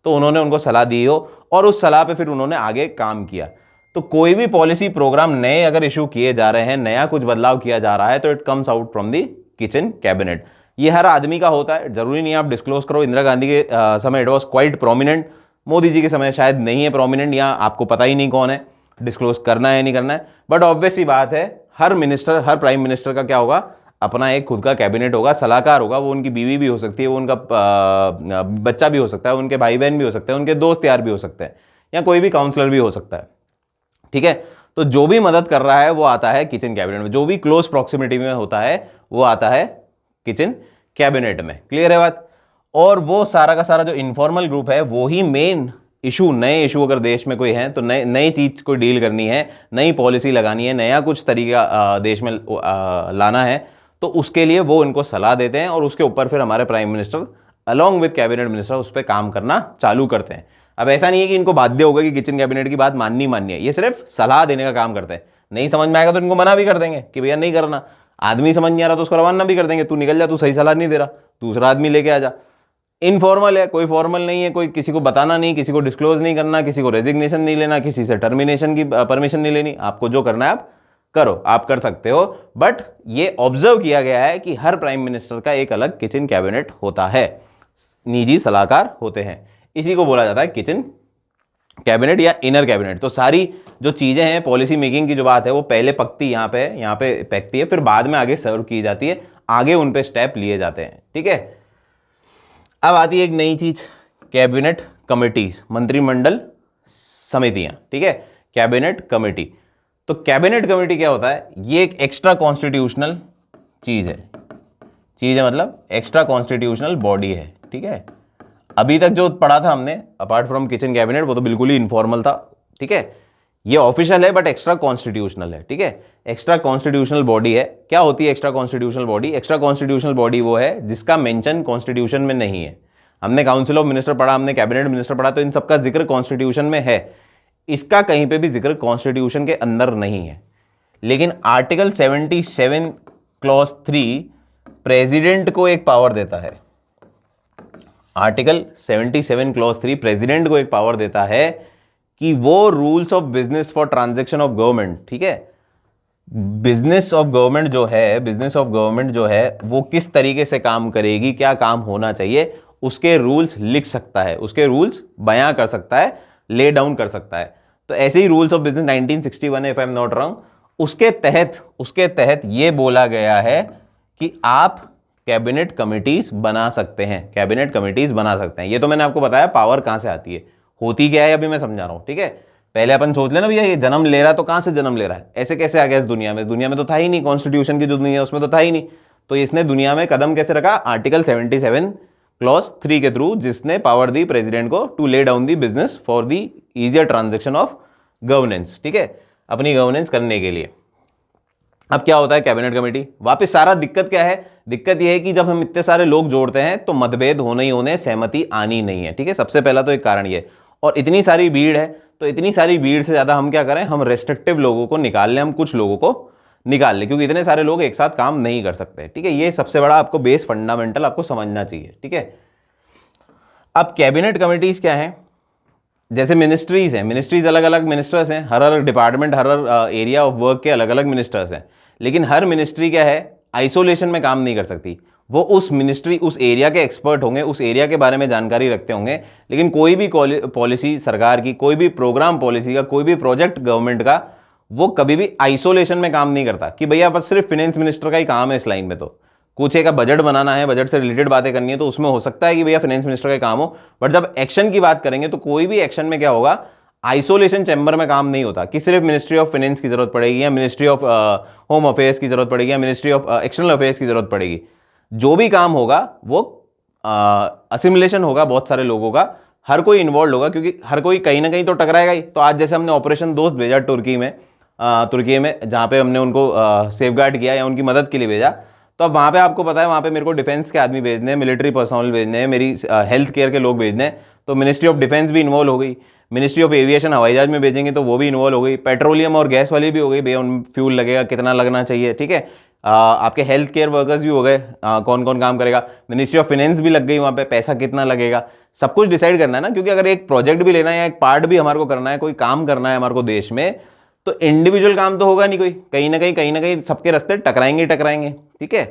तो उन्होंने उनको सलाह दी हो और उस सलाह पे फिर उन्होंने आगे काम किया। तो कोई भी पॉलिसी प्रोग्राम नए अगर इशू किए जा रहे हैं, नया कुछ बदलाव किया जा रहा है, तो it comes out from the kitchen cabinet. ये हर आदमी का होता है, जरूरी नहीं आप डिस्क्लोज करो। इंदिरा गांधी के समय it was quite prominent, Modi ji के समय शायद नहीं है प्रोमिनेंट, या आपको पता ही नहीं कौन है, डिस्क्लोज करना है नहीं करना है। बट ऑब्वियस सी बात है, हर मिनिस्टर, हर प्राइम मिनिस्टर का क्या होगा, अपना एक खुद का कैबिनेट होगा, सलाहकार होगा। वो उनकी बीवी भी हो सकती है, वो उनका बच्चा भी हो सकता है, उनके भाई बहन भी हो सकते हैं, उनके दोस्त यार भी हो सकते हैं, या कोई भी काउंसलर भी हो सकता है, ठीक है। तो जो भी मदद कर रहा है वो आता है किचन कैबिनेट में, जो भी क्लोज प्रॉक्सिमिटी में होता है वो आता है किचन कैबिनेट में। क्लियर है बात? और वो सारा का सारा जो इनफॉर्मल ग्रुप है वो ही मेन इशू, नए इशू अगर देश में कोई है तो नई चीज को डील करनी है, नई पॉलिसी लगानी है, नया कुछ तरीका देश में लाना है, तो उसके लिए वो इनको सलाह देते हैं और उसके ऊपर फिर हमारे prime minister along with cabinet minister उस पर काम करना चालू करते हैं। अब ऐसा नहीं है कि इनको बाध्य होगा कि किचन कैबिनेट की बात माननी है, ये सिर्फ सलाह देने का काम करते हैं। नहीं समझ में आएगा तो इनको मना भी कर देंगे कि भैया नहीं करना। आदमी समझ नहीं आ रहा तो उसको रवाना भी कर देंगे, तू निकल जा, तू सही सलाह नहीं दे रहा, दूसरा आदमी लेके आ जा। इनफॉर्मल है, कोई फॉर्मल नहीं है, कोई किसी को बताना नहीं, किसी को डिस्क्लोज नहीं करना, किसी को रेजिग्नेशन नहीं लेना, किसी से टर्मिनेशन की परमिशन नहीं लेनी। आपको जो करना है आप करो, आप कर सकते हो। बट ये ऑब्जर्व किया गया है कि हर प्राइम मिनिस्टर का एक अलग किचन कैबिनेट होता है, निजी सलाहकार होते हैं, इसी को बोला जाता है किचन कैबिनेट या इनर कैबिनेट। तो सारी जो चीजें हैं पॉलिसी मेकिंग की जो बात है वो पहले पकती यहाँ पे पकती है, फिर बाद में आगे सर्व की जाती है, आगे उन पे स्टेप लिए जाते हैं, ठीक है। अब आती है एक नई चीज, कैबिनेट कमिटीज, मंत्रिमंडल समितियां, ठीक है, कैबिनेट कमेटी। तो कैबिनेट कमेटी क्या होता है? ये एक एक्स्ट्रा कॉन्स्टिट्यूशनल चीज है, मतलब एक्स्ट्रा कॉन्स्टिट्यूशनल बॉडी है, ठीक है। अभी तक जो पढ़ा था हमने अपार्ट फ्रॉम किचन कैबिनेट वो तो बिल्कुल ही इनफॉर्मल था, ठीक है। ये ऑफिशियल है बट एक्स्ट्रा कॉन्स्टिट्यूशनल है, ठीक है। एक्स्ट्रा कॉन्स्टिट्यूशनल बॉडी है। क्या होती है extra constitutional body? Extra constitutional body वो है जिसका मेंशन कॉन्स्टिट्यूशन में नहीं है। हमने काउंसिल ऑफ मिनिस्टर पढ़ा, हमने कैबिनेट मिनिस्टर पढ़ा, तो इन सबका जिक्र कॉन्स्टिट्यूशन में है, इसका कहीं पे भी जिक्र कॉन्स्टिट्यूशन के अंदर नहीं है। लेकिन आर्टिकल 77 क्लॉज 3 प्रेसिडेंट को एक पावर देता है। आर्टिकल 77 क्लॉज 3 प्रेसिडेंट को एक पावर देता है कि वो rules of business for transaction of government, ठीक है, बिजनेस ऑफ गवर्नमेंट जो है वो किस तरीके से काम करेगी, क्या काम होना चाहिए, उसके रूल्स लिख सकता है, उसके रूल्स बयां कर सकता है, ले डाउन कर सकता है। तो ऐसे ही रूल्स ऑफ बिजनेस 1961 है, if I am not wrong, उसके तहत ये बोला गया है कि आप कैबिनेट कमिटीज बना सकते हैं, कैबिनेट कमिटीज बना सकते हैं। ये तो मैंने आपको बताया पावर कहां से आती है, होती क्या है अभी मैं समझा रहा हूं, ठीक है। पहले अपन सोच लेना भैया ये जन्म ले रहा है तो कहां से जन्म ले रहा है, ऐसे कैसे आ गया इस दुनिया में? इस दुनिया में तो था ही नहीं, कॉन्स्टिट्यूशन की जो दुनिया है उसमें तो था ही नहीं। तो इसने दुनिया में कदम कैसे रखा? आर्टिकल 77 क्लॉज 3 के थ्रू, जिसने पावर दी प्रेसिडेंट को to lay down the business for the easier transaction of governance, ठीक है, अपनी गवर्नेंस करने के लिए। अब क्या होता है कैबिनेट कमेटी? वापस सारा दिक्कत क्या है? दिक्कत यह है कि जब हम इतने सारे लोग जोड़ते हैं तो मतभेद होने ही होने, सहमति आनी नहीं है, ठीक है। सबसे पहला तो एक कारण ये, और इतनी सारी भीड़ है, तो इतनी सारी भीड़ से ज्यादा हम क्या करें, हम रेस्ट्रिक्टिव लोगों को निकाल लें, हम कुछ लोगों को निकाल लें, क्योंकि इतने सारे लोग एक साथ काम नहीं कर सकते, ठीक है। ये सबसे बड़ा आपको बेस फंडामेंटल आपको समझना चाहिए, ठीक है। अब कैबिनेट कमिटीज क्या है? जैसे मिनिस्ट्रीज हैं, मिनिस्ट्रीज अलग अलग मिनिस्टर्स हैं, हर अलग department, her area of work के अलग अलग मिनिस्टर्स हैं। लेकिन हर मिनिस्ट्री क्या है, आइसोलेशन में काम नहीं कर सकती। वो उस मिनिस्ट्री, उस एरिया के एक्सपर्ट होंगे, उस एरिया के बारे में जानकारी रखते होंगे। लेकिन कोई भी पॉलिसी सरकार की, कोई भी प्रोग्राम पॉलिसी का, कोई भी प्रोजेक्ट गवर्नमेंट का, वो कभी भी आइसोलेशन में काम नहीं करता कि भैया बस सिर्फ फाइनेंस मिनिस्टर का ही काम है इस लाइन में। तो कुछ एक बजट बनाना है, बजट से रिलेटेड बातें करनी है, तो उसमें हो सकता है कि भैया फाइनेंस मिनिस्टर का काम हो। बट जब एक्शन की बात करेंगे तो कोई भी एक्शन में क्या होगा, आइसोलेशन चैम्बर में काम नहीं होता कि सिर्फ मिनिस्ट्री ऑफ फाइनेंस की जरूरत पड़ेगी या मिनिस्ट्री ऑफ होम अफेयर्स की जरूरत पड़ेगी या मिनिस्ट्री ऑफ एक्सटर्नल अफेयर्स की जरूरत पड़ेगी। जो भी काम होगा वो असिमुलेशन होगा बहुत सारे लोगों का, हर कोई इन्वॉल्व होगा, क्योंकि हर कोई कहीं ना कहीं तो टकराएगा ही। तो आज जैसे हमने ऑपरेशन दोस्त भेजा तुर्की में जहाँ पे हमने उनको सेफगार्ड किया या उनकी मदद के लिए भेजा, तो अब वहाँ पे आपको पता है वहाँ पे मेरे को डिफेंस के आदमी भेजने हैं, मिलिट्री पर्सनल भेजने हैं, मेरी हेल्थ केयर के लोग भेजने हैं, तो मिनिस्ट्री ऑफ डिफेंस भी इन्वॉल्व हो गई। मिनिस्ट्री ऑफ एविएशन हवाई जहाज में भेजेंगे तो वो भी इन्वॉल्व हो गई। पेट्रोलियम और गैस वाली भी हो गई, भैया उन फ्यूल लगेगा कितना लगना चाहिए, ठीक है। आपके हेल्थ केयर वर्कर्स भी हो गए, कौन कौन काम करेगा। मिनिस्ट्री ऑफ फाइनेंस भी लग गई, वहाँ पे पैसा कितना लगेगा, सब कुछ डिसाइड करना है ना। क्योंकि अगर एक प्रोजेक्ट भी लेना है या एक पार्ट भी हमारे को करना है, कोई काम करना है हमारे को देश में, तो इंडिविजुअल काम तो होगा नहीं कोई, कहीं ना कहीं सबके रास्ते टकराएंगे, ठीक है।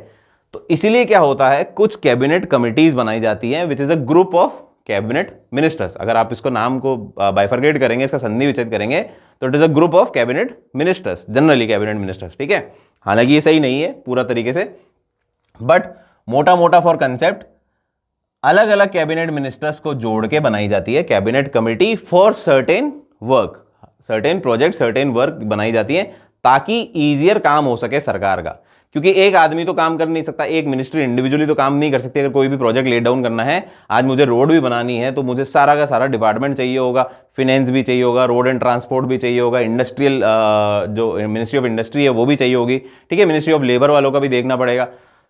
तो इसीलिए क्या होता है, कुछ कैबिनेट कमिटीज बनाई जाती हैं, which is a group of cabinet ministers. अगर आप इसको नाम को बाइफरगेट करेंगे, इसका संधि विच्छेद करेंगे, तो it is a group of cabinet ministers, generally cabinet ministers, ठीक है। हालांकि ये सही नहीं है पूरा तरीके से, बट मोटा मोटा फॉर कंसेप्ट अलग अलग कैबिनेट मिनिस्टर्स को जोड़ के बनाई जाती है cabinet committee for certain work, certain project, certain work बनाई जाती है, ताकि ईजियर काम हो सके सरकार का। क्योंकि एक आदमी तो काम कर नहीं सकता, एक मिनिस्ट्री इंडिविजुअली तो काम नहीं कर सकती। अगर कोई भी प्रोजेक्ट ले डाउन करना है, आज मुझे रोड भी बनानी है, तो मुझे सारा का सारा डिपार्टमेंट चाहिए होगा, फिनेंस भी चाहिए होगा, रोड एंड ट्रांसपोर्ट भी चाहिए होगा, इंडस्ट्रियल जो मिनिस्ट्री ऑफ इंडस्ट्री है वो भी चाहिए होगी, ठीक है। मिनिस्ट्री ऑफ लेबर वालों का भी देखना पड़ेगा।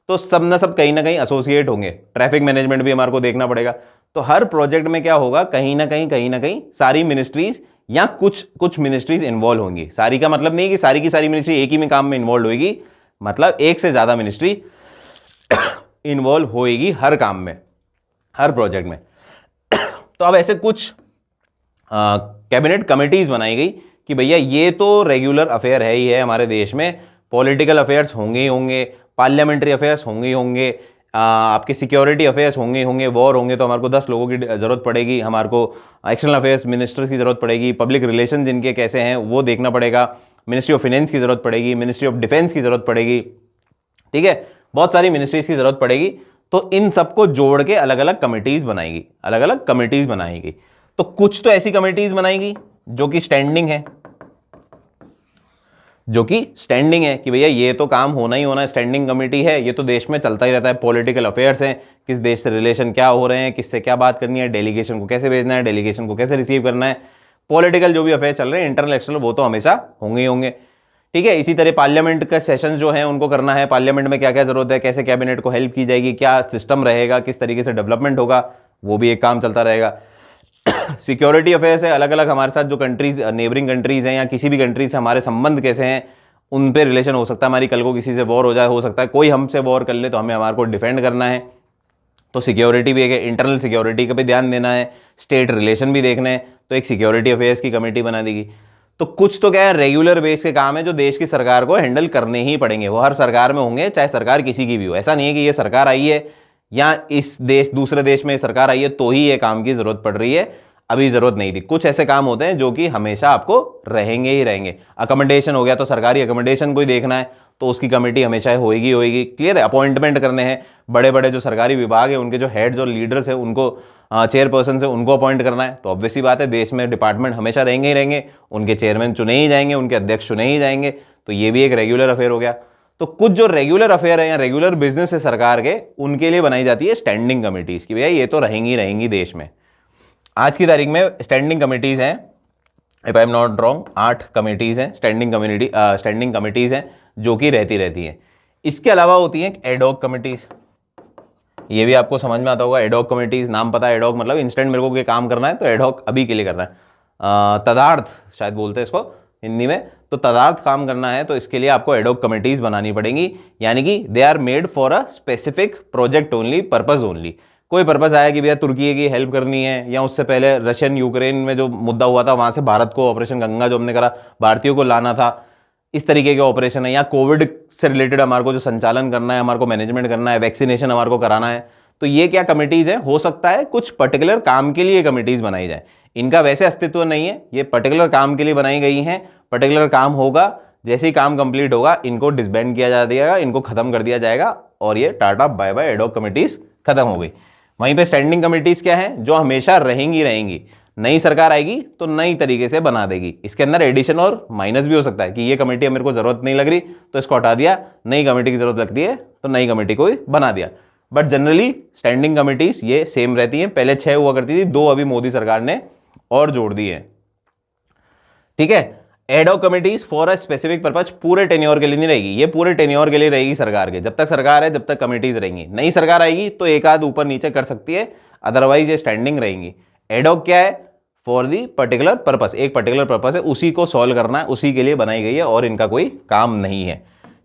तो सब ना सब कहीं ना कहीं एसोसिएट होंगे। ट्रैफिक मैनेजमेंट भी हमारे को देखना पड़ेगा। तो हर प्रोजेक्ट में क्या होगा, कहीं ना कहीं सारी मिनिस्ट्रीज या कुछ मिनिस्ट्रीज इन्वॉल्व होंगी। सारी का मतलब नहीं कि सारी की सारी मिनिस्ट्री एक ही में काम में इन्वॉल्व होगी, मतलब एक से ज्यादा मिनिस्ट्री इन्वॉल्व होएगी हर काम में, हर प्रोजेक्ट में। तो अब ऐसे कुछ कैबिनेट कमिटीज बनाई गई कि भैया ये तो रेगुलर अफेयर है ही है हमारे देश में, पॉलिटिकल अफेयर्स होंगे ही होंगे, पार्लियामेंट्री अफेयर्स होंगे ही होंगे, आपके सिक्योरिटी अफेयर्स होंगे होंगे, वॉर होंगे तो हमारे को 10 लोगों की ज़रूरत पड़ेगी, हमारे को एक्सटर्नल अफेयर्स मिनिस्टर्स की ज़रूरत पड़ेगी, पब्लिक रिलेशन जिनके कैसे हैं वो देखना पड़ेगा, मिनिस्ट्री ऑफ फाइनेंस की ज़रूरत पड़ेगी, मिनिस्ट्री ऑफ डिफेंस की ज़रूरत पड़ेगी, ठीक है। बहुत सारी मिनिस्ट्रीज की ज़रूरत पड़ेगी। तो इन सबको जोड़ के अलग अलग कमिटीज़ बनाएगी, अलग अलग कमिटीज़ बनाएगी। तो कुछ तो ऐसी कमिटीज़ बनाएगी जो कि स्टैंडिंग है, जो कि स्टैंडिंग है कि भैया ये तो काम होना ही होना है, स्टैंडिंग कमेटी है, ये तो देश में चलता ही रहता है। पॉलिटिकल अफेयर्स हैं, किस देश से रिलेशन क्या हो रहे हैं, किससे क्या बात करनी है, डेलीगेशन को कैसे भेजना है, डेलीगेशन को कैसे रिसीव करना है, पॉलिटिकल जो भी अफेयर्स चल रहे हैं इंटरनल एक्सटर्नल, वो तो हमेशा होंगे ही होंगे, ठीक है। इसी तरह पार्लियामेंट का सेशन जो है उनको करना है, पार्लियामेंट में क्या क्या जरूरत है, कैसे कैबिनेट को हेल्प की जाएगी, क्या सिस्टम रहेगा, किस तरीके से डेवलपमेंट होगा, वो भी एक काम चलता रहेगा। सिक्योरिटी अफेयर्स है, अलग अलग हमारे साथ जो कंट्रीज, नेबरिंग कंट्रीज हैं या किसी भी कंट्रीज से हमारे संबंध कैसे हैं, उन पे रिलेशन हो सकता है हमारी, कल को किसी से वॉर हो जाए, हो सकता है कोई हमसे वॉर कर ले तो हमें हमारे को डिफेंड करना है, तो सिक्योरिटी भी है, इंटरनल सिक्योरिटी का भी ध्यान देना है, स्टेट रिलेशन भी देखना है, तो एक सिक्योरिटी अफेयर्स की कमेटी बना देगी। तो कुछ तो क्या है रेगुलर बेस के काम है जो देश की सरकार को हैंडल करने ही पड़ेंगे, वो हर सरकार में होंगे, चाहे सरकार किसी की भी हो। ऐसा नहीं है कि ये सरकार आई है या इस देश दूसरे देश में सरकार आई है तो ही ये काम की जरूरत पड़ रही है, अभी जरूरत नहीं थी। कुछ ऐसे काम होते हैं जो कि हमेशा आपको रहेंगे ही रहेंगे। अकोमोडेशन हो गया तो सरकारी अकोमोडेशन कोई देखना है तो उसकी कमेटी हमेशा होएगी, क्लियर है। अपॉइंटमेंट करने हैं, बड़े बड़े जो सरकारी विभाग है उनके जो हेड्स और लीडर्स है उनको, चेयरपर्सन है उनको अपॉइंट करना है, तो ऑब्वियसली बात है देश में डिपार्टमेंट हमेशा रहेंगे ही रहेंगे, उनके चेयरमैन चुने ही जाएंगे, उनके अध्यक्ष चुने ही जाएंगे, तो ये भी एक रेगुलर अफेयर हो गया। तो कुछ जो रेगुलर अफेयर है या रेगुलर बिजनेस है सरकार के, उनके लिए बनाई जाती है स्टैंडिंग कमिटीज की भैया ये तो रहेंगी देश में। आज की तारीख में स्टैंडिंग कमिटीज हैं, if I am not wrong 8 committees हैं, स्टैंडिंग कमिटीज हैं जो कि रहती हैं। इसके अलावा होती हैं एडॉक कमिटीज, ये भी आपको समझ में आता होगा। एडॉक कमिटीज नाम पता है, एडॉक मतलब इंस्टेंट मेरे को कोई काम करना है तो एडॉक अभी के लिए करना है, तदार्थ शायद बोलते हैं इसको हिंदी में, तो तदार्थ काम करना है तो इसके लिए आपको एडॉक कमिटीज बनानी पड़ेंगी, यानी कि they are made for a specific project only, purpose only. कोई पर्पस आया कि भैया तुर्की की हेल्प करनी है, या उससे पहले रशियन यूक्रेन में जो मुद्दा हुआ था वहां से भारत को ऑपरेशन गंगा जो हमने करा, भारतीयों को लाना था, इस तरीके के ऑपरेशन है, या कोविड से रिलेटेड हमारे को जो संचालन करना है, हमारे को मैनेजमेंट करना है, वैक्सीनेशन हमारे को कराना है, तो ये क्या कमिटीज है, हो सकता है कुछ पर्टिकुलर काम के लिए कमिटीज बनाई जाए। इनका वैसे अस्तित्व नहीं है, ये पर्टिकुलर काम के लिए बनाई गई हैं। पर्टिकुलर काम होगा, जैसे ही काम कंप्लीट होगा इनको डिसबैंड किया जा दिएगा, इनको खत्म कर दिया जाएगा और ये tata bye bye ad hoc committees खत्म हो गई। वहीं पे स्टैंडिंग कमिटीज क्या है, जो हमेशा रहेंगी, नई सरकार आएगी तो नई तरीके से बना देगी। इसके अंदर एडिशन और माइनस भी हो सकता है कि ये कमेटी मेरे को जरूरत नहीं लग रही तो इसको हटा दिया, नई कमेटी की जरूरत लगती है तो नई कमेटी को ही बना दिया। बट जनरली स्टैंडिंग कमिटीज ये सेम रहती हैं, पहले 6 हुआ करती थी, 2 अभी मोदी सरकार ने और जोड़ दी है। ठीक है, ad hoc committees for a specific purpose पूरे टेन्योर के लिए नहीं रहेगी, ये पूरे टेन्योर के लिए रहेगी सरकार के, जब तक सरकार है जब तक कमिटीज रहेंगी। नई सरकार आएगी तो एक आध ऊपर नीचे कर सकती है, अदरवाइज ये स्टैंडिंग रहेंगी। एडहॉक क्या है? फॉर दी पर्टिकुलर पर्पस, एक पर्टिकुलर पर्पस है, उसी को सॉल्व करना है, उसी के लिए बनाई गई है और इनका कोई काम नहीं है।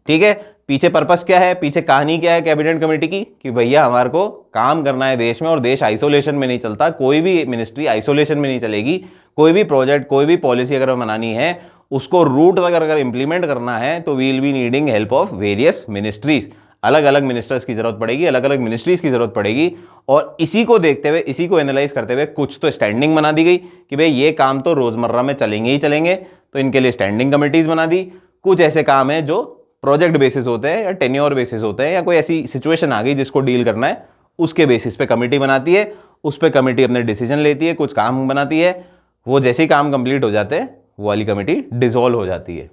ठीक है, पीछे पर्पस क्या है, पीछे कहानी क्या है कैबिनेट कमेटी की कि भैया हमारे को काम करना है देश में और देश आइसोलेशन में नहीं चलता, कोई भी मिनिस्ट्री आइसोलेशन में नहीं चलेगी, कोई भी प्रोजेक्ट कोई भी पॉलिसी अगर बनानी है उसको रूट तक अगर इंप्लीमेंट करना है तो we will be needing help of various ministries, अलग अलग मिनिस्टर्स की जरूरत पड़ेगी, अलग अलग मिनिस्ट्रीज की जरूरत पड़ेगी। और इसी को देखते हुए, इसी को एनालाइज करते हुए कुछ तो स्टैंडिंग बना दी गई कि भाई ये काम तो रोजमर्रा में चलेंगे ही चलेंगे, तो इनके लिए स्टैंडिंग कमिटीज बना दी। कुछ ऐसे काम है जो प्रोजेक्ट बेसिस होते हैं या टेन्योर बेसिस होते हैं या कोई ऐसी सिचुएशन आ गई जिसको डील करना है, उसके बेसिस पे कमेटी बनाती है, उस पर कमेटी अपने डिसीजन लेती है, कुछ काम बनाती है, वो जैसे ही काम कंप्लीट हो जाते हैं वो वाली कमेटी डिसॉल्व हो जाती है।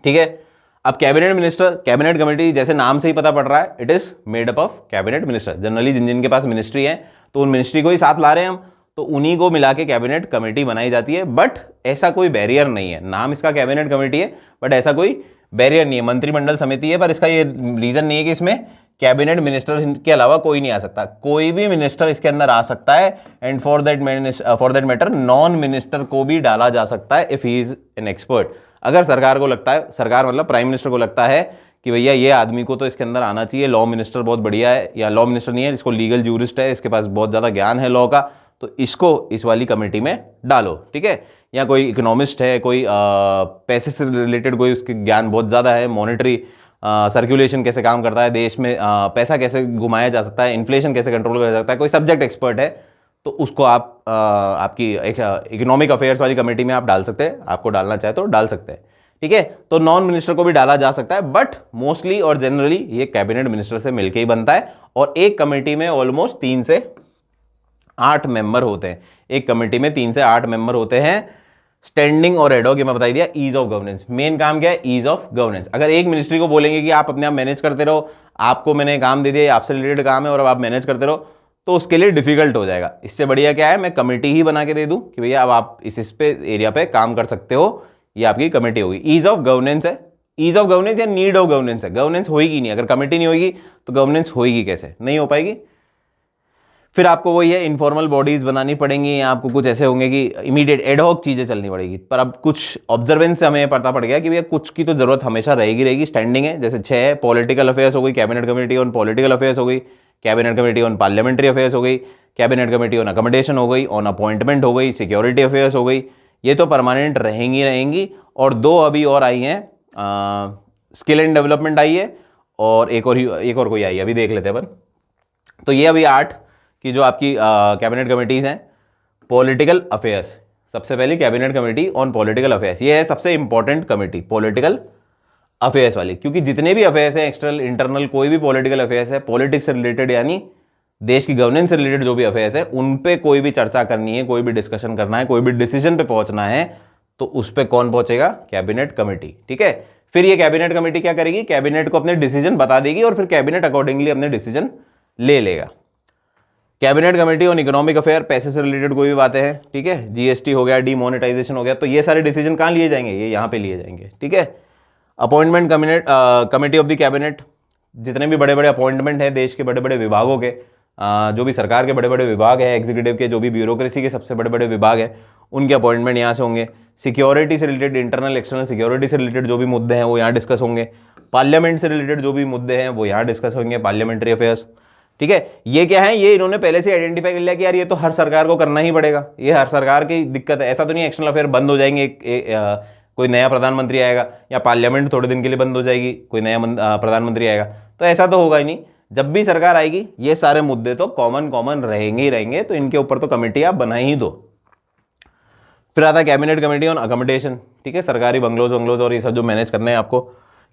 ठीक है, अब कैबिनेट मिनिस्टर, कैबिनेट कमेटी जैसे नाम से ही पता पड़ रहा है, it is made up of cabinet minister. Generally जिन जिनके पास मिनिस्ट्री है तो उन मिनिस्ट्री को ही साथ ला रहे हैं हम, तो उन्हीं को मिला के कैबिनेट कमेटी बनाई जाती है। बट ऐसा कोई बैरियर नहीं है, नाम इसका कैबिनेट कमेटी है बट ऐसा कोई बैरियर नहीं है, मंत्रिमंडल समिति है, पर इसका ये रीजन नहीं है कि इसमें कैबिनेट मिनिस्टर के अलावा कोई नहीं आ सकता, कोई भी मिनिस्टर इसके अंदर आ सकता है। And for that matter non minister को भी डाला जा सकता है if he is an expert. अगर सरकार को लगता है, सरकार मतलब प्राइम मिनिस्टर को लगता है कि भैया ये आदमी को तो इसके अंदर आना चाहिए, लॉ मिनिस्टर बहुत बढ़िया है, या लॉ मिनिस्टर नहीं है, इसको लीगल जूरिस्ट है, इसके पास बहुत ज़्यादा ज्ञान है लॉ का, तो इसको इस वाली कमेटी में डालो। ठीक है, या कोई इकोनॉमिस्ट है, कोई पैसे से रिलेटेड कोई उसके ज्ञान बहुत ज़्यादा है, मॉनेटरी सर्कुलेशन कैसे काम करता है देश में, पैसा कैसे घुमाया जा सकता है, इन्फ्लेशन कैसे कंट्रोल किया जा सकता है, कोई सब्जेक्ट एक्सपर्ट है, तो उसको आप आपकी इकोनॉमिक अफेयर्स वाली कमेटी में आप डाल सकते हैं, आपको डालना चाहे तो डाल सकते हैं। ठीक है, तो नॉन मिनिस्टर को भी डाला जा सकता है, बट मोस्टली और जनरली ये कैबिनेट मिनिस्टर से मिलकर ही बनता है। और एक कमेटी में ऑलमोस्ट 3 से 8 मेंबर होते हैं, एक कमेटी में 3 से 8 मेंबर होते हैं। स्टैंडिंग और एडहॉक मैं बता दिया। ईज ऑफ गवर्नेंस, मेन काम क्या है? Ease of governance. अगर एक मिनिस्ट्री को बोलेंगे कि आप अपने आप मैनेज करते रहो, आपको मैंने काम दे दिया, आपसे रिलेटेड काम है और अब आप मैनेज करते रहो, तो उसके लिए डिफिकल्ट हो जाएगा। इससे बढ़िया क्या है, मैं कमेटी ही बना के दे दूं कि भैया अब आप इस पे एरिया पे काम कर सकते हो, ये आपकी कमेटी होगी। ईज ऑफ गवर्नेंस है, ईज ऑफ गवर्नेंस या नीड ऑफ गवर्नेंस है। गवर्नेंस होगी नहीं, अगर कमेटी नहीं होगी तो गवर्नेंस होगी कैसे? नहीं हो पाएगी। फिर आपको वही है, इनफॉर्मल बॉडीज बनानी पड़ेंगी, आपको कुछ ऐसे होंगे कि इमीडिएट एडहॉक चीजें चलनी पड़ेगी। पर अब कुछ ऑब्जर्वेंस से हमें पता पड़ गया कि भैया कुछ की तो जरूरत हमेशा रहेगी। स्टैंडिंग है, जैसे 6 है, पॉलिटिकल अफेयर्स हो गई, cabinet committee on political affairs हो गई, cabinet committee on parliamentary affairs हो गई, कैबिनेट कमेटी ऑन अकोमोडेशन हो गई, ऑन अपॉइंटमेंट हो गई, सिक्योरिटी अफेयर्स हो गई। ये तो परमानेंट रहेंगी। और 2 अभी और आई हैं, स्किल एंड डेवलपमेंट आई है और एक और कोई आई है, अभी देख लेते हैं अपन। तो ये अभी 8 की जो आपकी कैबिनेट कमेटीज हैं। पॉलिटिकल अफेयर्स, सबसे पहली cabinet committee on political affairs, ये है सबसे इंपॉर्टेंट कमेटी, पॉलिटिकल अफेयर्स वाली। क्योंकि जितने भी अफेयर्स हैं, एक्सटर्नल इंटरनल कोई भी पॉलिटिकल अफेयर्स है, पॉलिटिक्स से रिलेटेड यानी देश की गवर्नेंस से रिलेटेड जो भी अफेयर्स है, उन पे कोई भी चर्चा करनी है, कोई भी डिस्कशन करना है, कोई भी डिसीजन पे पहुंचना है, तो उस पे कौन पहुंचेगा? Cabinet committee. ठीक है, फिर ये कैबिनेट कमेटी क्या करेगी? कैबिनेट को अपने डिसीजन बता देगी और फिर कैबिनेट अकॉर्डिंगली अपने डिसीजन ले लेगा। Cabinet committee on economic affair, पैसे से रिलेटेड कोई भी बातें हैं, ठीक है, जीएसटी हो गया, डीमोनेटाइजेशन हो गया, तो ये सारे डिसीजन कहाँ लिए जाएंगे? ये यहाँ पे लिए जाएंगे। ठीक है, appointment committee of the cabinet, जितने भी बड़े बड़े अपॉइंटमेंट है देश के बड़े बड़े विभागों के, जो भी सरकार के बड़े बड़े विभाग है, एग्जीक्यूटिव के जो भी ब्यूरोक्रेसी के सबसे बड़े बड़े विभाग है, उनके अपॉइंटमेंट यहाँ से होंगे। सिक्योरिटी से रिलेटेड, इंटरनल एक्सटर्नल सिक्योरिटी से रिलेटेड जो भी मुद्दे हैं वो यहाँ डिस्कस होंगे। पार्लियामेंट से रिलेटेड जो भी मुद्दे हैं वो यहाँ डिस्कस होंगे, पार्लियामेंट्री अफेयर्स। ठीक है, ये क्या है? ये इन्होंने पहले से आइडेंटिफाई कर लिया कि यार ये तो हर सरकार को करना ही पड़ेगा, ये हर सरकार की दिक्कत है। ऐसा तो नहीं एक्सटर्नल अफेयर बंद हो जाएंगे, कोई नया प्रधानमंत्री आएगा या पार्लियामेंट थोड़े दिन के लिए बंद हो जाएगी, कोई नया प्रधानमंत्री आएगा, तो ऐसा तो होगा ही नहीं। जब भी सरकार आएगी ये सारे मुद्दे तो कॉमन रहेंगे ही रहेंगे, तो इनके ऊपर तो कमेटी आप बना ही दो। फिर आता है कैबिनेट कमेटी ऑन अकोमोडेशन, ठीक है, सरकारी बंगलोज और ये सब जो मैनेज करने हैं आपको।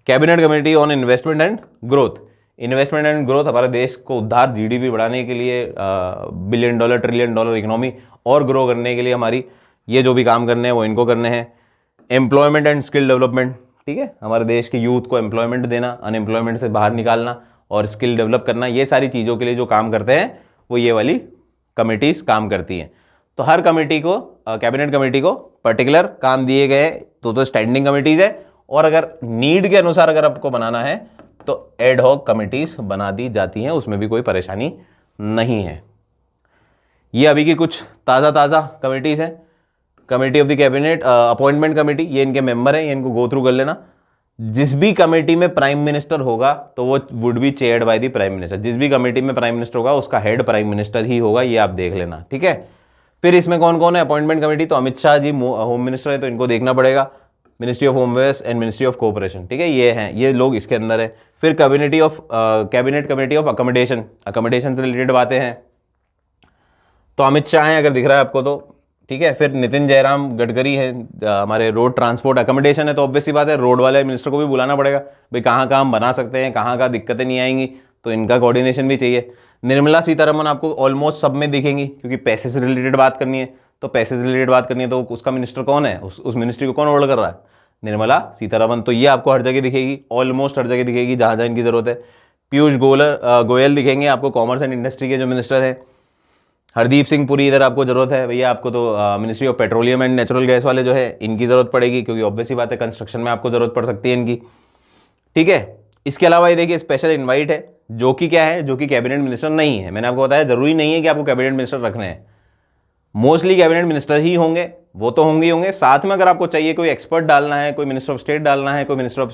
Cabinet committee on investment and growth, investment and growth, हमारे देश को उद्धार, जीडीपी बढ़ाने के लिए, billion dollar trillion dollar economy और ग्रो करने के लिए हमारी ये जो भी काम करने हैं वो इनको करने हैं। एम्प्लॉयमेंट एंड स्किल डेवलपमेंट, ठीक है, हमारे देश के यूथ को एम्प्लॉयमेंट देना, अनएम्प्लॉयमेंट से बाहर निकालना और स्किल डेवलप करना, ये सारी चीज़ों के लिए जो काम करते हैं वो ये वाली कमिटीज़ काम करती हैं। तो हर कमेटी को, कैबिनेट कमेटी को पर्टिकुलर काम दिए गए, तो स्टैंडिंग कमिटीज़ है, और अगर नीड के अनुसार अगर आपको बनाना है तो एड हॉक कमिटीज़ बना दी जाती हैं, उसमें भी कोई परेशानी नहीं है। ये अभी की कुछ ताज़ा कमिटीज़ हैं। Committee of the cabinet, appointment committee, ये इनके मेंबर हैं, ये इनको गो थ्रू कर लेना। जिस भी कमेटी में प्राइम मिनिस्टर होगा तो वो would be chaired by the prime minister. जिस भी कमेटी में प्राइम मिनिस्टर होगा उसका हेड प्राइम मिनिस्टर ही होगा, ये आप देख लेना, ठीक है। फिर इसमें कौन कौन है अपॉइंटमेंट कमेटी, तो अमित शाह जी होम मिनिस्टर है तो इनको देखना पड़ेगा, ministry of home affairs and ministry of cooperation, ठीक है, ये हैं, ये लोग इसके अंदर है। फिर cabinet committee of accommodation, accommodation से रिलेटेड बातें हैं, तो अमित शाह हैं अगर दिख रहा है आपको तो, ठीक है। फिर नितिन जयराम गडकरी है, हमारे रोड ट्रांसपोर्ट अकोमोडेशन है, तो ऑब्वियस सी बात है रोड वाले मिनिस्टर को भी बुलाना पड़ेगा, भाई कहाँ कहाँ हम बना सकते हैं, कहाँ कहाँ दिक्कतें नहीं आएंगी, तो इनका कोऑर्डिनेशन भी चाहिए। निर्मला सीतारमन आपको ऑलमोस्ट सब में दिखेंगी, क्योंकि पैसे से रिलेटेड बात करनी है, तो पैसे से रिलेटेड बात करनी है तो उसका मिनिस्टर कौन है, उस मिनिस्ट्री को कौन होल्ड कर रहा है, निर्मला सीतारमन, तो ये आपको हर जगह दिखेगी, ऑलमोस्ट हर जगह दिखेगी जहाँ जहाँ इनकी जरूरत है। पीयूष गोयल दिखेंगे आपको, कॉमर्स एंड इंडस्ट्री के जो मिनिस्टर है। हरदीप सिंह पुरी इधर आपको जरूरत है भैया, आपको तो ministry of petroleum and natural gas वाले जो है इनकी जरूरत पड़ेगी, क्योंकि ऑब्वियस ही बात है कंस्ट्रक्शन में आपको जरूरत पड़ सकती है इनकी, ठीक है। इसके अलावा ये देखिए स्पेशल इनवाइट है, जो कि क्या है, जो कि कैबिनेट मिनिस्टर नहीं है। मैंने आपको बताया जरूरी नहीं है कि आपको कैबिनेट मिनिस्टर रखने हैं, मोस्टली कैबिनेट मिनिस्टर ही होंगे, वो तो होंगे ही होंगे। साथ में अगर आपको चाहिए कोई एक्सपर्ट डालना है, कोई मिनिस्टर ऑफ स्टेट डालना है, कोई minister of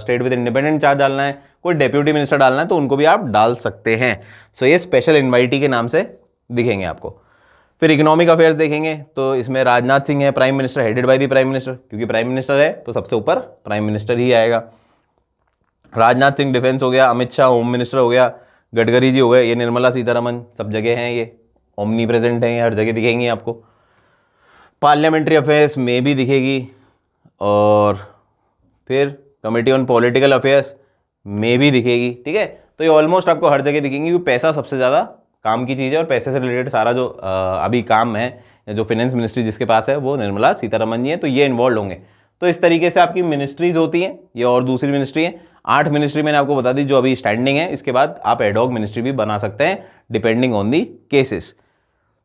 state with independent charge डालना है, कोई डेप्यूटी मिनिस्टर डालना है, तो उनको भी आप डाल सकते हैं। सो ये स्पेशल इन्वाइटी के नाम से दिखेंगे आपको। फिर इकोनॉमिक अफेयर्स देखेंगे तो इसमें राजनाथ सिंह है prime minister, headed by the prime minister, क्योंकि प्राइम मिनिस्टर है तो सबसे ऊपर प्राइम मिनिस्टर ही आएगा। राजनाथ सिंह डिफेंस हो गया, अमित शाह होम मिनिस्टर हो गया, गडकरी जी हो गए, ये निर्मला सीतारमन सब जगह हैं, ये ओमनी प्रेजेंट हैं, ये हर जगह दिखेंगी आपको। पार्लियामेंट्री अफेयर्स में भी दिखेगी, और फिर कमेटी ऑन पॉलिटिकल अफेयर्स में भी दिखेगी, ठीक है। तो ये ऑलमोस्ट आपको हर जगह दिखेंगी, क्योंकि पैसा सबसे ज़्यादा काम की चीज़ है, और पैसे से रिलेटेड सारा जो अभी काम है, जो फाइनेंस मिनिस्ट्री जिसके पास है वो निर्मला सीतारमन जी है, तो ये इन्वॉल्व होंगे। तो इस तरीके से आपकी मिनिस्ट्रीज होती हैं, ये और दूसरी मिनिस्ट्री है। 8 मिनिस्ट्री मैंने आपको बता दी जो अभी स्टैंडिंग है, इसके बाद आप एडहॉक मिनिस्ट्री भी बना सकते हैं डिपेंडिंग ऑन दी केसेस।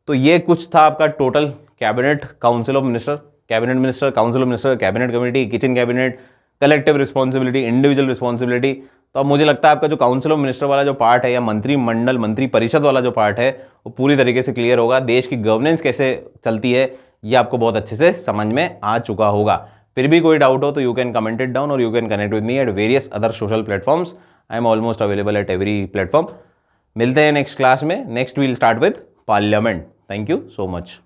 तो ये कुछ था आपका total cabinet, council of minister, cabinet minister, council of minister, cabinet committee, kitchen cabinet, collective responsibility, individual responsibility. तो अब मुझे लगता है आपका जो काउंसिल ऑफ मिनिस्टर वाला जो पार्ट है, या मंत्रिमंडल मंत्री परिषद वाला जो पार्ट है, वो पूरी तरीके से क्लियर होगा। देश की गवर्नेंस कैसे चलती है ये आपको बहुत अच्छे से समझ में आ चुका होगा। फिर भी कोई डाउट हो तो you can comment it down, और you can connect with me at various other social platforms. I am almost available at every platform. मिलते हैं नेक्स्ट क्लास में। Next will start with parliament. Thank you so much.